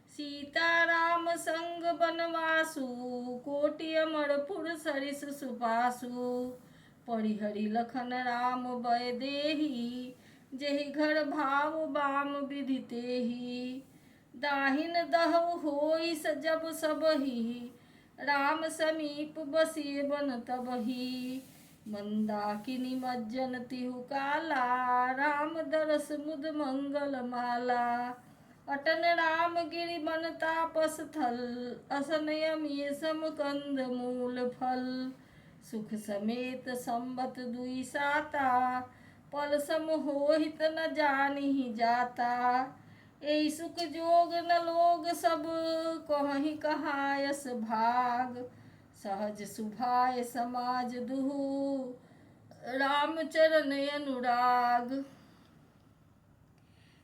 सीता राम संग बनवासु, कोटि अमरपुर सरिस सुपासु। परिहरि लखन राम बय देही, जेहि घर भाव बाम विधि तेहि। दाहिन दहु होई जब सबहि, राम समीप बसिए बन तबहि। मंदाकिनी मज्जन तिहु काला, राम दरस मुद मंगल माला। अटन राम गिरि बन तापस थल, असन यमी सम कंद मूल फल। सुख समेत संबत दुई साता, पल सम होहित न जानिहि जाता। एहि सुख जोग न लोग सब, कहहि कहायस भाग। सहज सुभाय समाज दुहु, राम चरण अनुराग।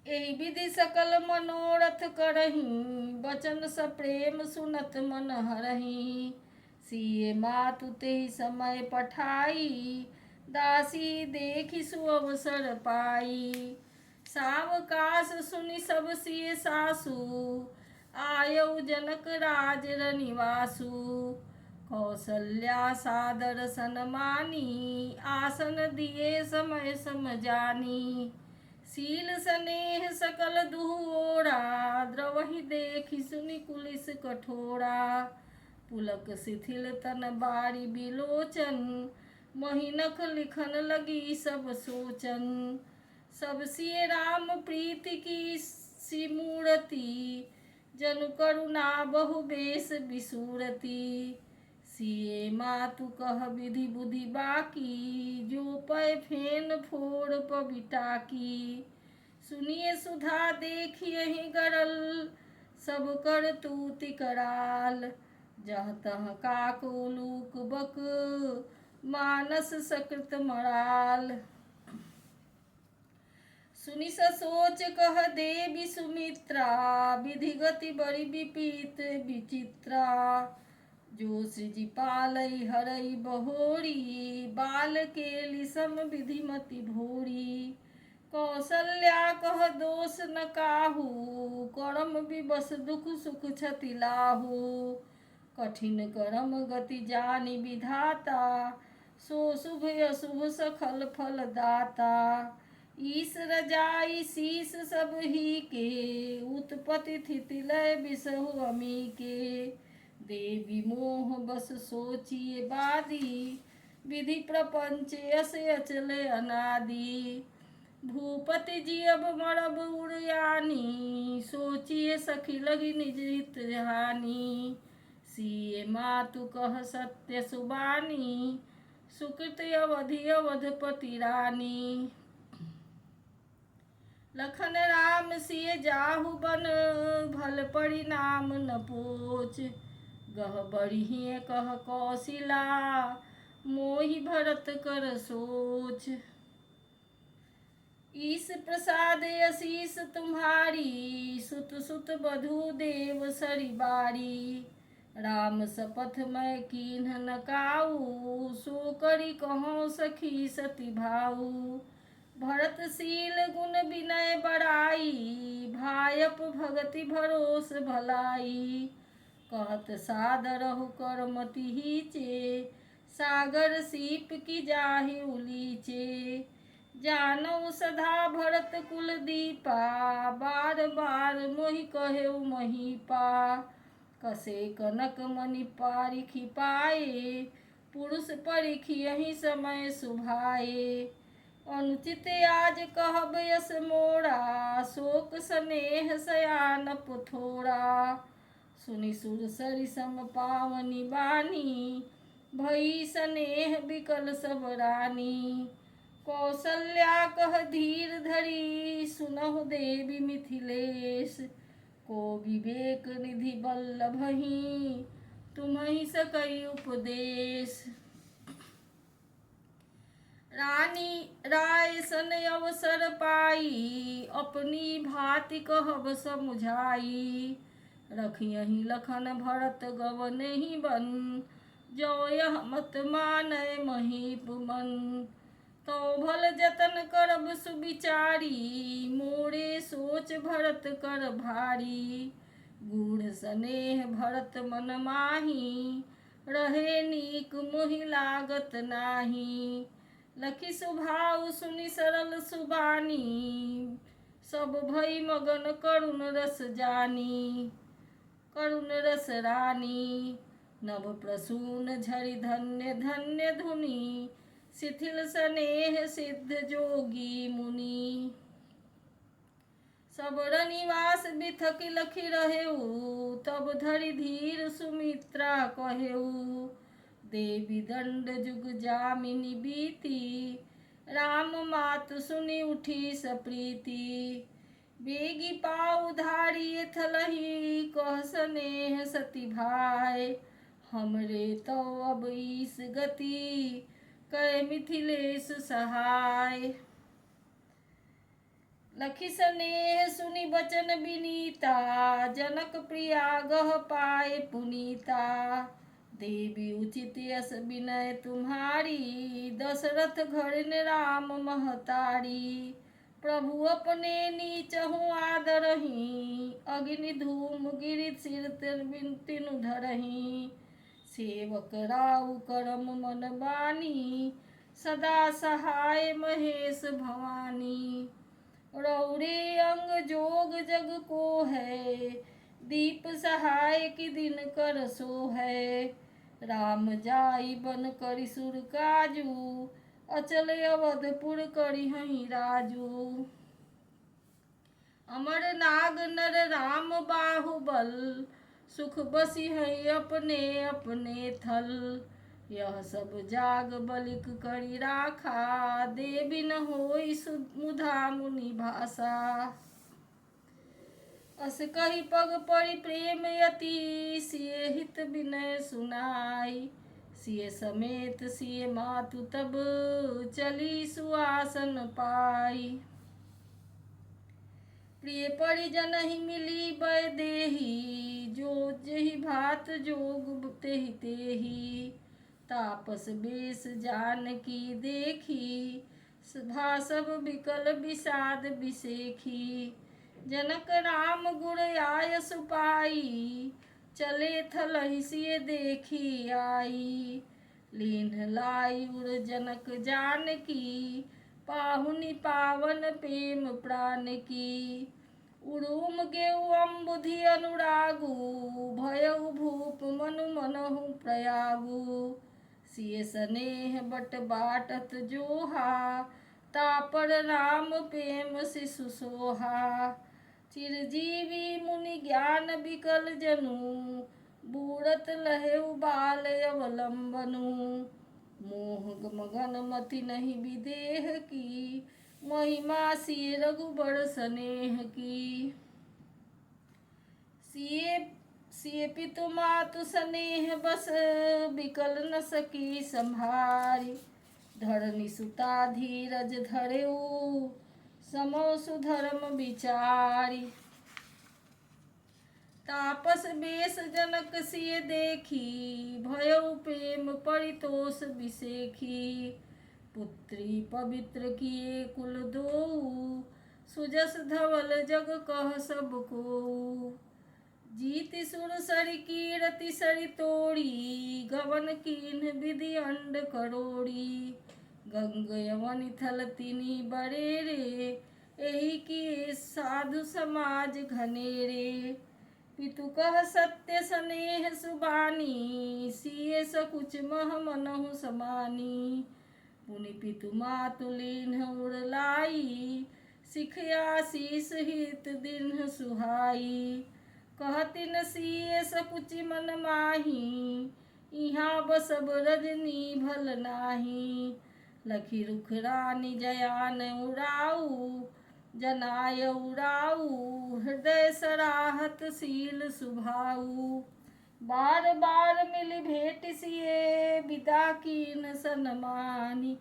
एहि विधि सकल मनोरथ करहीं, बचन सप्रेम सुनत मन हरहीं। सिए मातु तेहि समय पठाई, दासी देखि सुअवसर पाई। सावकाश सुनि सब सिय सासु, आयऊ जनक राज रनिवासु। कौसल्या सादर सनमानी, आसन दिए समय सम जानी। शील स्नेह सकल दुहु ओरा, द्रवहि देखि सुनि कुलिस कठोरा। पुलक शिथिल तन बारी बिलोचन, महिनख लिखन लगी सब सोचन। सब सिय राम प्रीति की सी मूरति, जनु करुणा बहु बेस बिसूरति। सिए मातु कह विधि बुद्धि बाकी, जो पै फेन फोड़ पबिटाकी। सुनिए सुधा देखियहि गरल, सब कर तूति कराल। जह तह काकूलूक बक, मानस सकृत मराल। सुनि सोच कह देवी सुमित्रा, विधि गति बड़ी विपीत विचित्रा। जो सृजि पालई हरई बहोरी, बाल केली सम विधिमति भोरी। कौसल्या कह दोष न काहू, करम विबस दुख सुख क्षति लाहू। कठिन करम गति जानि विधाता, सो शुभ अशुभ सखल फल दाता। ईश रजाई शीस सब ही के, उत्पत्ति स्थिति लय बिसहु अमी के। देवी मोह बस सोचिए बादी, विधि प्रपंच यस अचल अनादि। भूपति जी अब मरब उड़यानी, सोचिए सखी लगी निज हित हानि। सिए मातु कह सत्य सुबानी, सुकृत अवधि अवधपति रानी। लखन राम सिय जाहु बन, भल परिणाम न पोच। गह बढ़िए कह कौशिला, मोहि भरत कर सोच। ईश प्रसाद आशीष तुम्हारी, सुत सुत बधु देव सरि बारी। राम सपथ मैं कीन्ह न काऊ, सो करी कहो सखी सति भाऊ। भरतशील गुण विनय बड़ाई, भायप भगति भरोस भलाई। कहत सादरहु कर मति हीचे, सागर सीप की जाहि उलीचे। जानऊ सदा भरत कुल दीपा, बार बार मोहि कहेउ महीपा। कसे कनक मणि पारिखि पाए, पुरुष परिखि यही समय सुभाए। अनुचित आज कहब यस मोरा, शोक स्नेह सयान पुथोरा। सुनि सुर सरि सम पावनी बानी, भई स्नेह बिकल सब रानी। कौसल्या कह धीर धरी, सुनहु देवी मिथिलेश। को विवेक निधि बल्लभहि, तुम्हि सकई उपदेश। रानी राय सन अवसर पाई, अपनी भांति कहब समुझाई। रखियहि लखन भरत गवनेहि बन, जो यह मत मानय महीप मन। तो भल जतन करब सुविचारी, मोरे सोच भरत कर भारी। गूढ़ स्नेह भरत मन माही, रहे नीक मोहि लागत नाही। लखि सुभाउ सुनि सरल सुबानी, सब भई मगन करुण रस जानी। करुण रस रानी, नभ प्रसून झरि धन्य धन्य धुनि। शिथिल स्नेह सिद्ध जोगी मुनि। सब रनिवास बिथकि लखि रहेउ, तब धरि धीर सुमित्रा कहेउ। देवी दंड जुग जामिनी बीती, राम मातु सुनि उठी सप्रीति। बेगी पाउ धारिये थलहि, कह स्नेह सति भाय। हमरे तो अब ईस गति, कै मिथिलेश सहाय। लखि स्नेह सुनि बचन विनीता, जनक प्रिया गह पाए पुनीता। देवी उचित यस विनय तुम्हारी, दशरथ घरन राम महतारी। प्रभु अपने नीचहु आदरहि, अग्नि धूम गिरि सिर तिनु धरहि। सेवक राउ करम मन बानी, सदा सहाय महेश भवानी। रौरे अंग जोग जग को है, दीप सहाय की दिन कर सो है। राम जाई बन करि सुर काजू, अचल अवधपुर करि हहीं राजू। अमर नाग नर राम बाहुबल, सुख बसी है अपने अपने थल। यह सब जाग बलिक करि राखा, देवी न होई मुधा मुनि भाषा। अस कही पग परि प्रेम यति, सिए हित विनय सुनाई। सिए समेत सिए मातु तब, चली सुआसन पाई। प्रिय परिजन ही मिली बैदेही, जो जही भात जोग तेहि तेही। तापस बेस जानकी देखी, सभा सब विकल विषाद विसेखी। जनक राम गुण आय सुपाई, चले थलहि सिय देखी आई। लीन्ह लाई उर जनक जानकी, पाहुनि पावन प्रेम प्राण की। उड़ूम गेउ अम्बुधि अनुरागु, भयउ भूप मनु मनहु प्रयागु। सिय स्नेह बट बाटत जोहा, तापर राम प्रेम शिशु सोहा। चिरजीवी मुनि ज्ञान विकल जनु, बूढ़त लहेउ बाल अवलंबनु। मोह मगन मति नहीं विदेह की, महिमा सिय रघुबर स्नेह की। सिय पितु मातु स्नेह बस, विकल न सकी संभारी। धरनी सुता धीरज धरेऊ, समो सुधर्म विचारी। तापस बेस जनक सिय देखी, भयउ प्रेम परितोष विसेखी। पुत्री पवित्र किए कुल दोऊ, सुजस धवल जग कह सब कोऊ। जीति सुर सरि कीरति सरि तोड़ी, गवन कीन्ह विधि अंड करोड़ी। गंग यमन थल तिनी बरेरे, एही किए साधु समाज घनेरे। पितु कह सत्य स्नेह सुबानी, सिय सकुच मह मनहु समानी। पुनि पितु मातु लीन्ह उर लाई, सिख आशीष हित दीन्ह सुहाई। कहतिन सिय सकुचि मन माही, इहाँ बसब रजनी भल नाही। लखी रुख रानी जयान उड़ाऊ, जनाय उड़ाऊ हृदय सराहत शील सुभाऊ। बार बार मिली भेट सिए, विदा कीन सनमानी।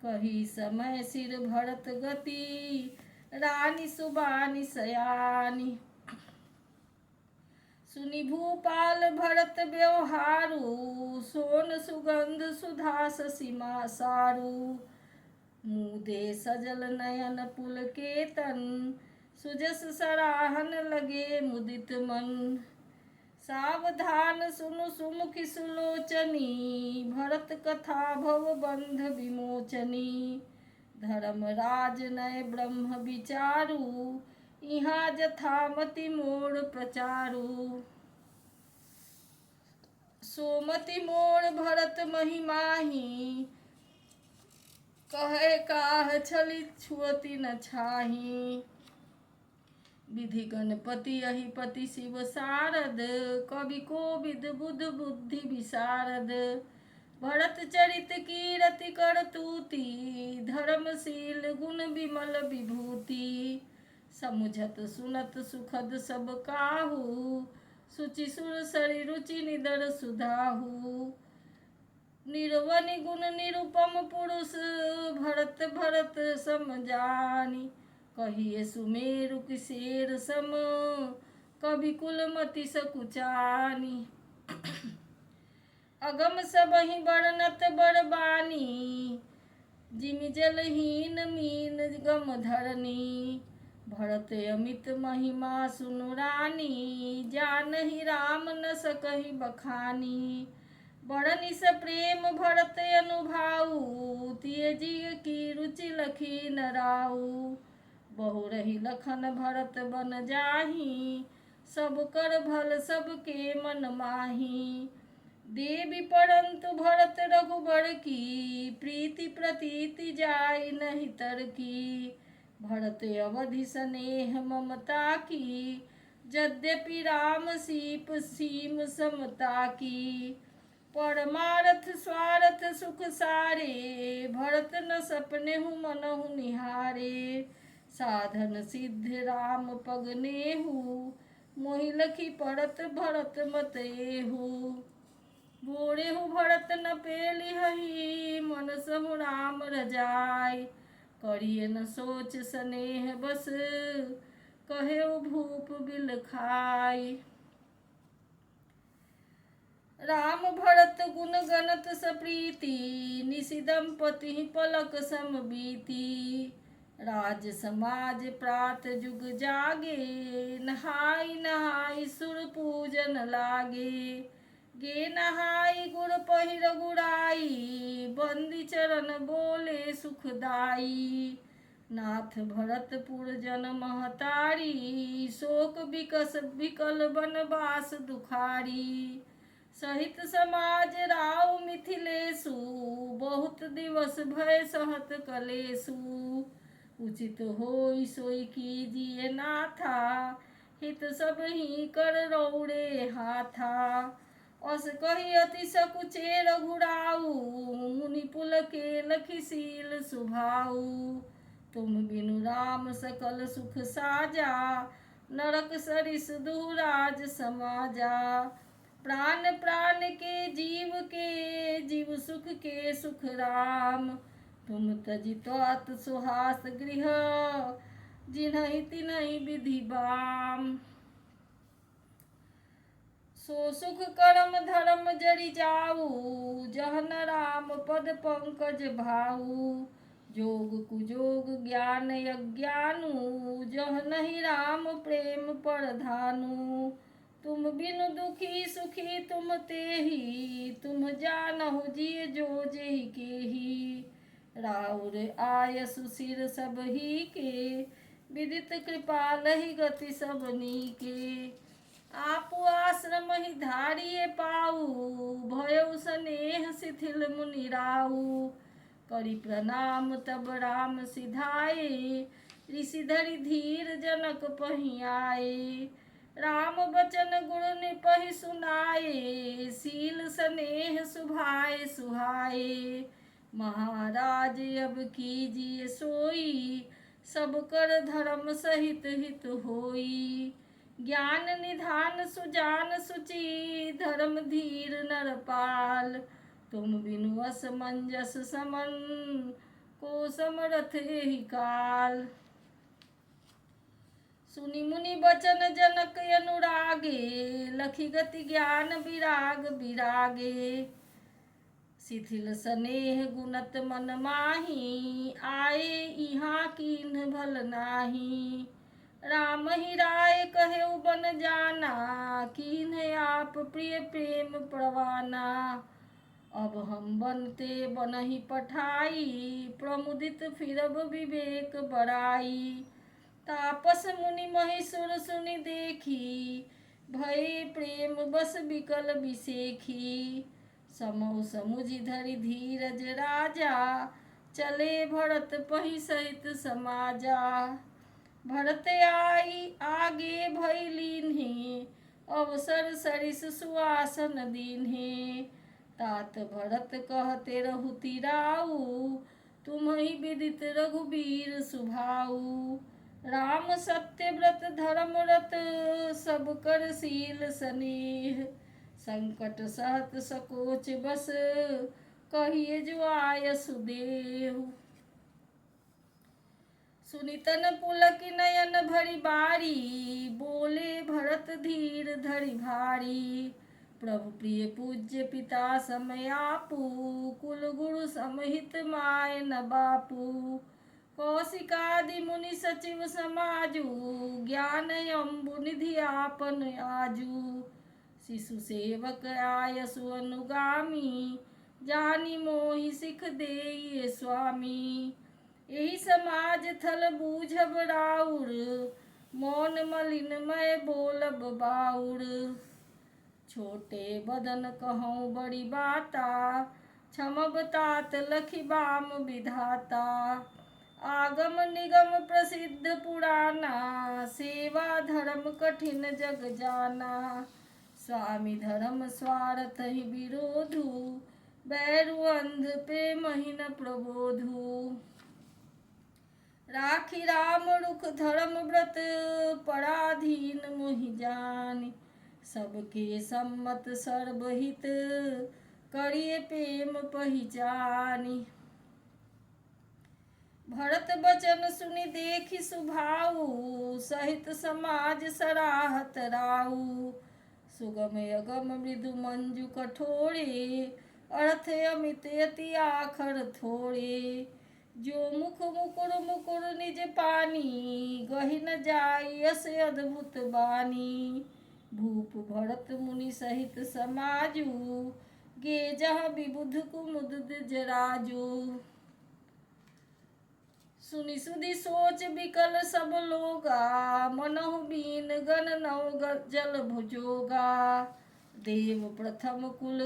कही समय सिर भरत गति, रानी सुबानी सयानी। सुनि भूपाल भरत व्यवहारु, सोन सुगंध सुधा सीमा सारू। मुदे सजल नयन पुलकेतन, सुजस सराहन लगे मुदित मन। सावधान सुनु सुमुखि सुलोचनी, भरत कथा भव बंध विमोचनी। धर्मराज नय ब्रह्म विचारु, इहाँ जथामति मोर प्रचारु। सोमति मोर भरत महिमाही, कहे काह छली छुअति न छाही। विधि गणपति अहिपति शिव शारद, कवि कोविद बुध बुद्धि विशारद। भरत चरित कीरति करतूति, धर्मशील गुण विमल विभूति। समुझत सुनत सुखद सब काहू, सुचि सुर सरि रुचि निदर सुधाहू। निर्वनि गुण निरुपम पुरुष, भरत भरत सम जानी। कहिए सुमेरु किसेर सम, कवि कुलमति सकुचानी। अगम सबहि बरनत बरबानी, जिमि जलहीन मीन गम धरनी। भरत अमित महिमा सुनु रानी, जानहि राम न सकहि बखानी। बड़नि स प्रेम भरत अनुभाऊ, तिय जिय की रुचि लखी न राऊ। बहु रही लखन भरत बन जाही, सब कर भल सबके मन माही। देवी परंतु भरत रघुबर की, प्रीति प्रतीति जाय नहीं तर की। भरत अवधि स्नेह ममता की, यद्यपि राम सीप सीम समता की। परमारथ स्वार्थ सुख सारे, भरत न सपनेहु मनहु निहारे। साधन सिद्ध राम पग नेहु, मोहि लखी पड़त भरत मत एहु। बोरेहु भरत न पेलिहहि, मनसहु राम रजाय। करिए न सोच स्नेह बस, कहे भूप बिल खाई। राम भरत गुण गणत सप्रीति, निशि दंपति पलक सम बीती। राज समाज प्रात जुग जागे, नहाई नहाई सुर पूजन लागे। गे नहाई गुर पहिर गुराई, बंदी चरण बोले सुखदाई। नाथ भरतपुर जन महतारी, शोक बिकस बिकल बनवास दुखारी। सहित समाज राव मिथिलेशु, बहुत दिवस भय सहत कलेशु। उचित होई सोई कीजिए नाथा, हित सब ही कर रौड़े हाथा। अस कही अति सकुचे रघुराऊ, मुनि पुलके लखीशील सुभाऊ। तुम बिनु राम सकल सुख साजा, नरक सरिस दुहराज समाजा। प्राण प्राण के जीव सुख के सुख राम। तुम तजि तात सुहास गृह, जिन्हि तिन्हि विधि बाम। सो सुख कर्म धर्म जरि जाऊ, जहन राम पद पंकज भाऊ। जोग कुजोग ज्ञान अज्ञानु, जह नहीं राम प्रेम परधानु। तुम बिनु दुखी सुखी तुम तेहि, तुम जानहु जिय जो जेहि केहि। राउर आय सुशिर सब ही के, विदित कृपालहि गति सबनी के। आपु आश्रम ही धारिये पाऊ, भयउ स्नेह शिथिल मुनि राऊ। करि प्रणाम तब राम सिधाए, ऋषि धरि धीर जनक पहि आए। राम बचन गुरु निपहि सुनाए, शील स्नेह सुभाए सुहाए। महाराज अब कीजिए सोई, सब कर धर्म सहित हित होई। ज्ञान निधान सुजान सुचि, धर्म धीर नरपाल। तुम बिनु असमंजस समन, को समरथ एहि काल। सुनि मुनि बचन जनक अनुरागे, लखी गति ज्ञान विराग विरागे। शिथिल स्नेह गुणत मन माही, आए इहाँ कीन्ह भल नाही। राम ही राय कहेउ बन जाना, कीन्ह आप प्रिय प्रेम परवाना। अब हम बनते बनहि पठाई, प्रमुदित फिरब विवेक बड़ाई। तापस मुनि महिषुर सुनि देखी, भय प्रेम बस बिकल बिसेखी। समौ समुझि धरि धीरज राजा, चले भरत पहि सहित समाजा। भरत आई आगे भय लीन्हे, अवसर सरिस सुआसन दीन्हे। तात भरत कहते रहुति राऊ, तुम्हि विदित रघुबीर सुभाऊ। राम सत्य व्रत धर्म रत, सब कर शील स्नेह। संकट सहत सकोच बस, कहिए जो आय सुदेहु। सुनितन पुलक नयन भरि बारी, बोले भरत धीर धरि भारी। प्रभु प्रिय पूज्य पिता समयापू, कुल गुरु समहित माय न बापू। कौशिकादि मुनि सचिव समाजू, ज्ञान अम्बु निधि आपन आजू। शिशु सेवक आयसु अनुगामी, जानी मोहि सिख देइए स्वामी। एहि समाज थल बूझब राउर, मौन मलिन मैं बोलब बाउर। छोटे बदन कहूँ बड़ी बाता, क्षमब तात लखि बाम विधाता। आगम निगम प्रसिद्ध पुराना, सेवा धर्म कठिन जग जाना। स्वामी धर्म स्वार्थ ही विरोधु, बैरु अंध प्रेम ही न प्रबोधु। राखी राम रुख धर्म व्रत, पराधीन मोहि जानि। सबके सम्मत सर्वहित, करिए प्रेम पहिचानि। भरत बचन सुनि देखि सुभाऊ, सहित समाज सराहत राऊ। सुगम अगम मृदु मंजु कठोरे, अर्थ अमित अति आखर थोड़े। जो मुख मुकुर मुकुर निज पानी, गहि न जाई अस अद्भुत बानी। भूप भरत मुनि सहित समाजू, गे जहाँ विबुध कुमुद जराजू। सुनि सुधि सोच विकल सब लोगा, मनहु बीन गण नव जल भुजोगा। देव प्रथम कुल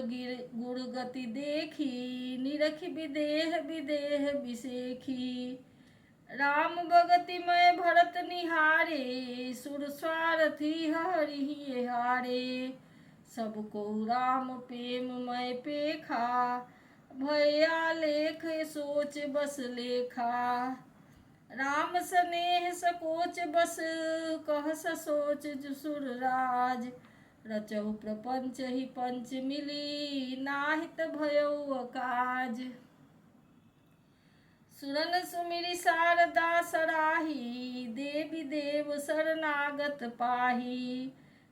गुर गति देखी, निरखि विदेह विदेह विसेखी। राम भगति मय भरत निहारे, सुर स्वारथी हरि हारे। सब को राम प्रेम मय पेखा, भया लेख सोच बस लेखा। राम स्नेह सकोच बस, कह ससोच सुर राज। रचहु प्रपंच ही पंच मिली, नाहित भयउ अकाज। सुरन सुमिरि शारदा सराही, देवी देव शरणागत पाही।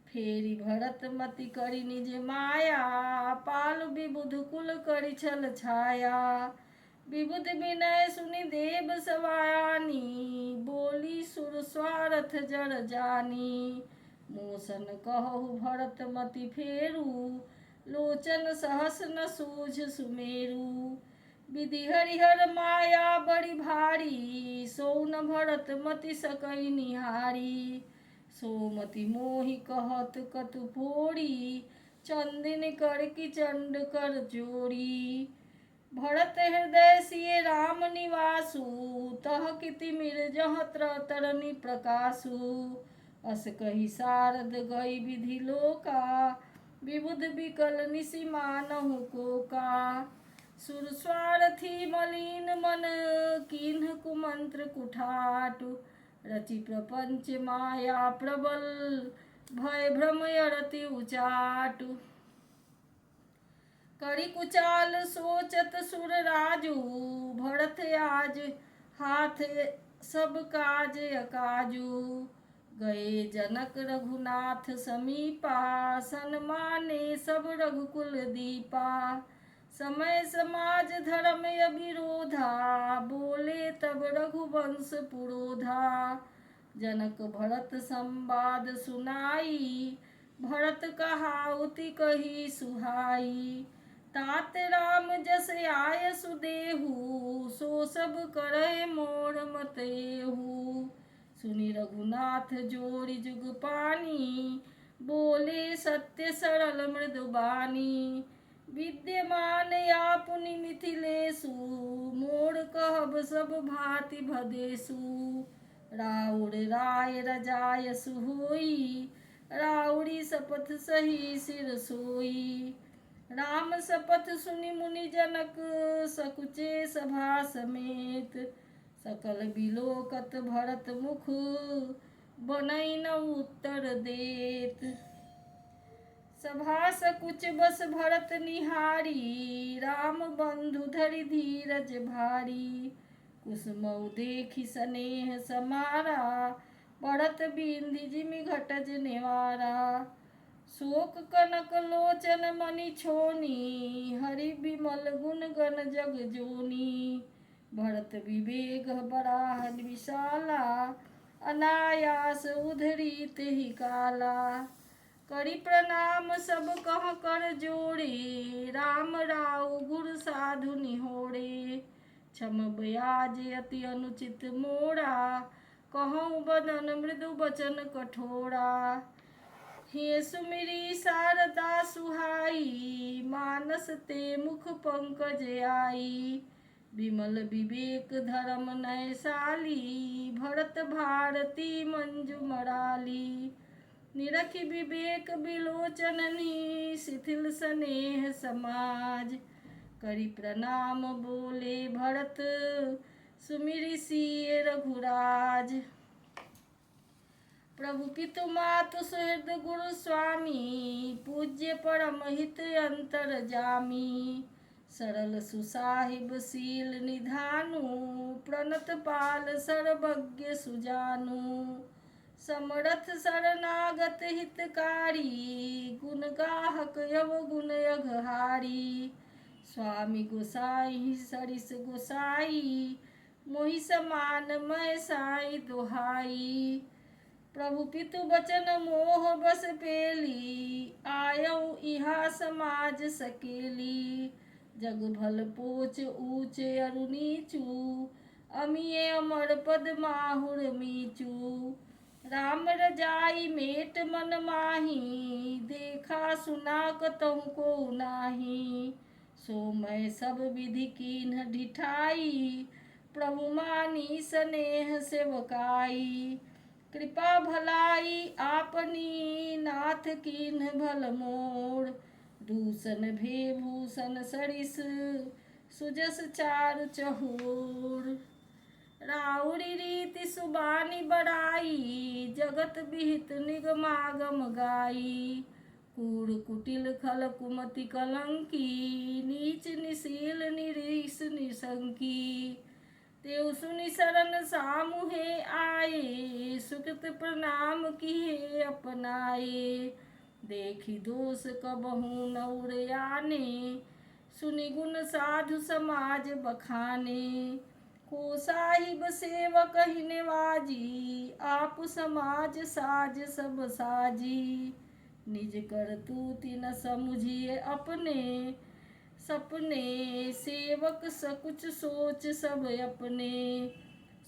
फेरी भरत मति करि निज माया, पालु विबुध कुल करि छल छाया। विबुध विनय सुनि देव सवायानी, बोली सुर स्वारथ जर जानी। मोसन कहु भरत मति फेरू, लोचन सहस न सूझ सुमेरु। विधि हरिहर माया बड़ी भारी, सो न भरत मति सकई निहारी। सोमति मोहि कहत कतु फोड़ी, चंदिन कर की चंड कर जोड़ी। भरत हृदय सिय राम निवासु, तह किति मिर जह तरनी प्रकाशु। अस कही सारद गई विधि लोका, विबुध विकल निसि मानहु कोका। सुर स्वारथी मलिन मन, कीन्ह कुमंत्र कुठाटु। रचि प्रपंच माया प्रबल, भय भ्रम अरति उचाटु। करि कुचाल सोचत सुर राजू, भरत आज हाथ सब काज अकाजू। गए जनक रघुनाथ समीपा, सन्माने सब रघुकुल दीपा। समय समाज धर्म अविरोधा, बोले तब रघुवंश पुरोधा। जनक भरत संवाद सुनाई, भरत कहाउति कही सुहाई। तात राम जस आय सुदेहु, सो सब करे मोर मतेहु। सुनि रघुनाथ जोरि जुग पानी, बोले सत्य सरल मृदु बानी। विद्यमान आपुनि मिथिलेषु, मोर कहब सब भांति भदेषु। राउर राय रजायसु होई, राउरी शपथ सही सिर सोई। राम शपथ सुनि मुनि जनक, सकुचे सभा समेत। सकल बिलोकत भरत मुख, बनई न उत्तर देत। सभा सकुच बस भरत निहारी, राम बंधु धरि धीरज भारी। कुसुमऊ देखि स्नेह समारा, बढ़त बिंधि जिमि घटज निवारा। शोक कनक लोचन मणि छोनी, हरि विमल गुण गण जग जोनी। भरत विवेक बराह विशाला, अनायास उधरी तेहि काला। करि प्रणाम सब कह कर जोड़े, राम राव गुर साधु निहोरे। क्षम ब्याज अति अनुचित मोरा, कहूँ बदन मृदु बचन कठोरा। हे सुमिरी शारदा सुहाई, मानस ते मुख पंकज आई। विमल विवेक धर्म नयसाली, भरत भारती मंजु मराली। निरखि विवेक विलोचननी, शिथिल स्नेह समाज। करि प्रणाम बोले भरत, सुमिरि सिय रघुराज। प्रभु पितु मातु सुहृद गुरु स्वामी, पूज्य परम हित अंतर जामी। सरल सुसाहिब शील निधानु, प्रणत पाल सर्वज्ञ सुजानु। समरथ शरणागत हितकारी, गुण गाहक अवगुण अघहारी। स्वामी गोसाई सरिस गोसाई, मोहि समान मैं साई दोहाई। प्रभु पितु बचन मोह बस पेली, आयऊ इहा समाज सकेली। जग भल पोच ऊँच अरु नीचू, अमिये अमर पद माहुर मीचू। राम रजाई मेट मन माही, देखा सुना कतहु को नाही। सो मैं सब विधि कीन्ह ढिठाई, प्रभु मानी स्नेह सेवकाई। कृपा भलाई आपनी, नाथ कीन्ह भल मोर। दूषण भे भूषण सरिस, सुजस चारु चहोर। राउरी रीति सुबानी बड़ाई, जगत विहित निगमागम गाई। कूड़ कुटिल खल कुमति कलंकी, नीच निशील निरीश निशंकी। तेउ सुनि शरण सामुहे आए, सुकृत प्रणाम किए अपनाए। देखी दोष कबहु नौर आने, सुनि गुण साधु समाज बखाने। को साहिब सेवक ही निवाजी, आप समाज साज सब साजी। निज करतूति न समुझिए अपने, सपने सेवक सकुच सोच सब अपने।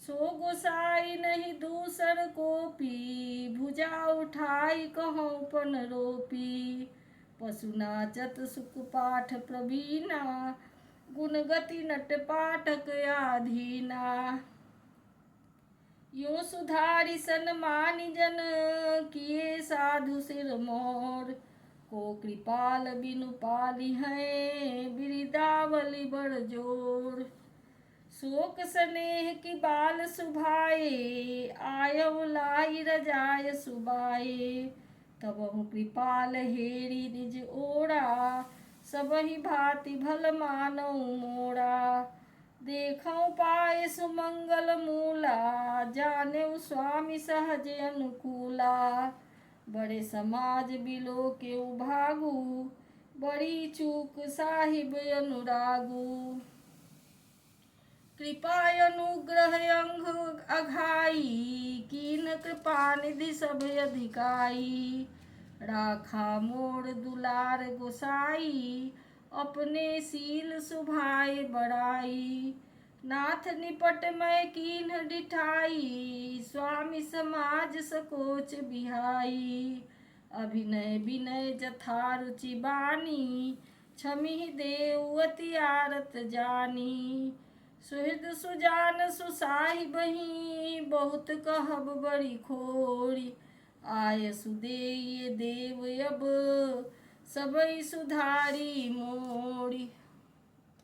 सो गोसाई नहीं दूसर कोपी, भुजा उठाई कहूँ पन रोपी। पशु नाचत सुख पाठ प्रवीणा, गुण गति नट पाठक आधीना। यूं सुधारी सन्मानी जन, किए साधु सिर मोर। को कृपाल बिनु पाली है, बिरदावली बड़ जोर। शोक स्नेह की बाल सुभाए, आयव लाई रजाय सुबाए। तबहु कृपाल हेरी निज ओरा, सबहि भांति भल मानौ मोरा। देखौ पाए सुमंगल मूला, जानेउ स्वामी सहज अनुकूला। बड़े समाज बिलो के भागु, बड़ी चूक साहिब अनुरागु। कृपा अनुग्रह अंग अघाई, कीन कृपा निधि सब अधिकाई। राखा मोर दुलार गोसाई, अपने सील सुभाए बड़ाई। नाथ निपट मैं कीन्ह डिठाई, स्वामी समाज सकोच बिहाई। अभिनय विनय जथा रुचि बानी, क्षमि देव अति आरत जानी। सुहृद सुजान सुसाहिब ही, बहुत कहब बड़ी खोरी। आय सुदेय देव अब, सबई सुधारी मोरी।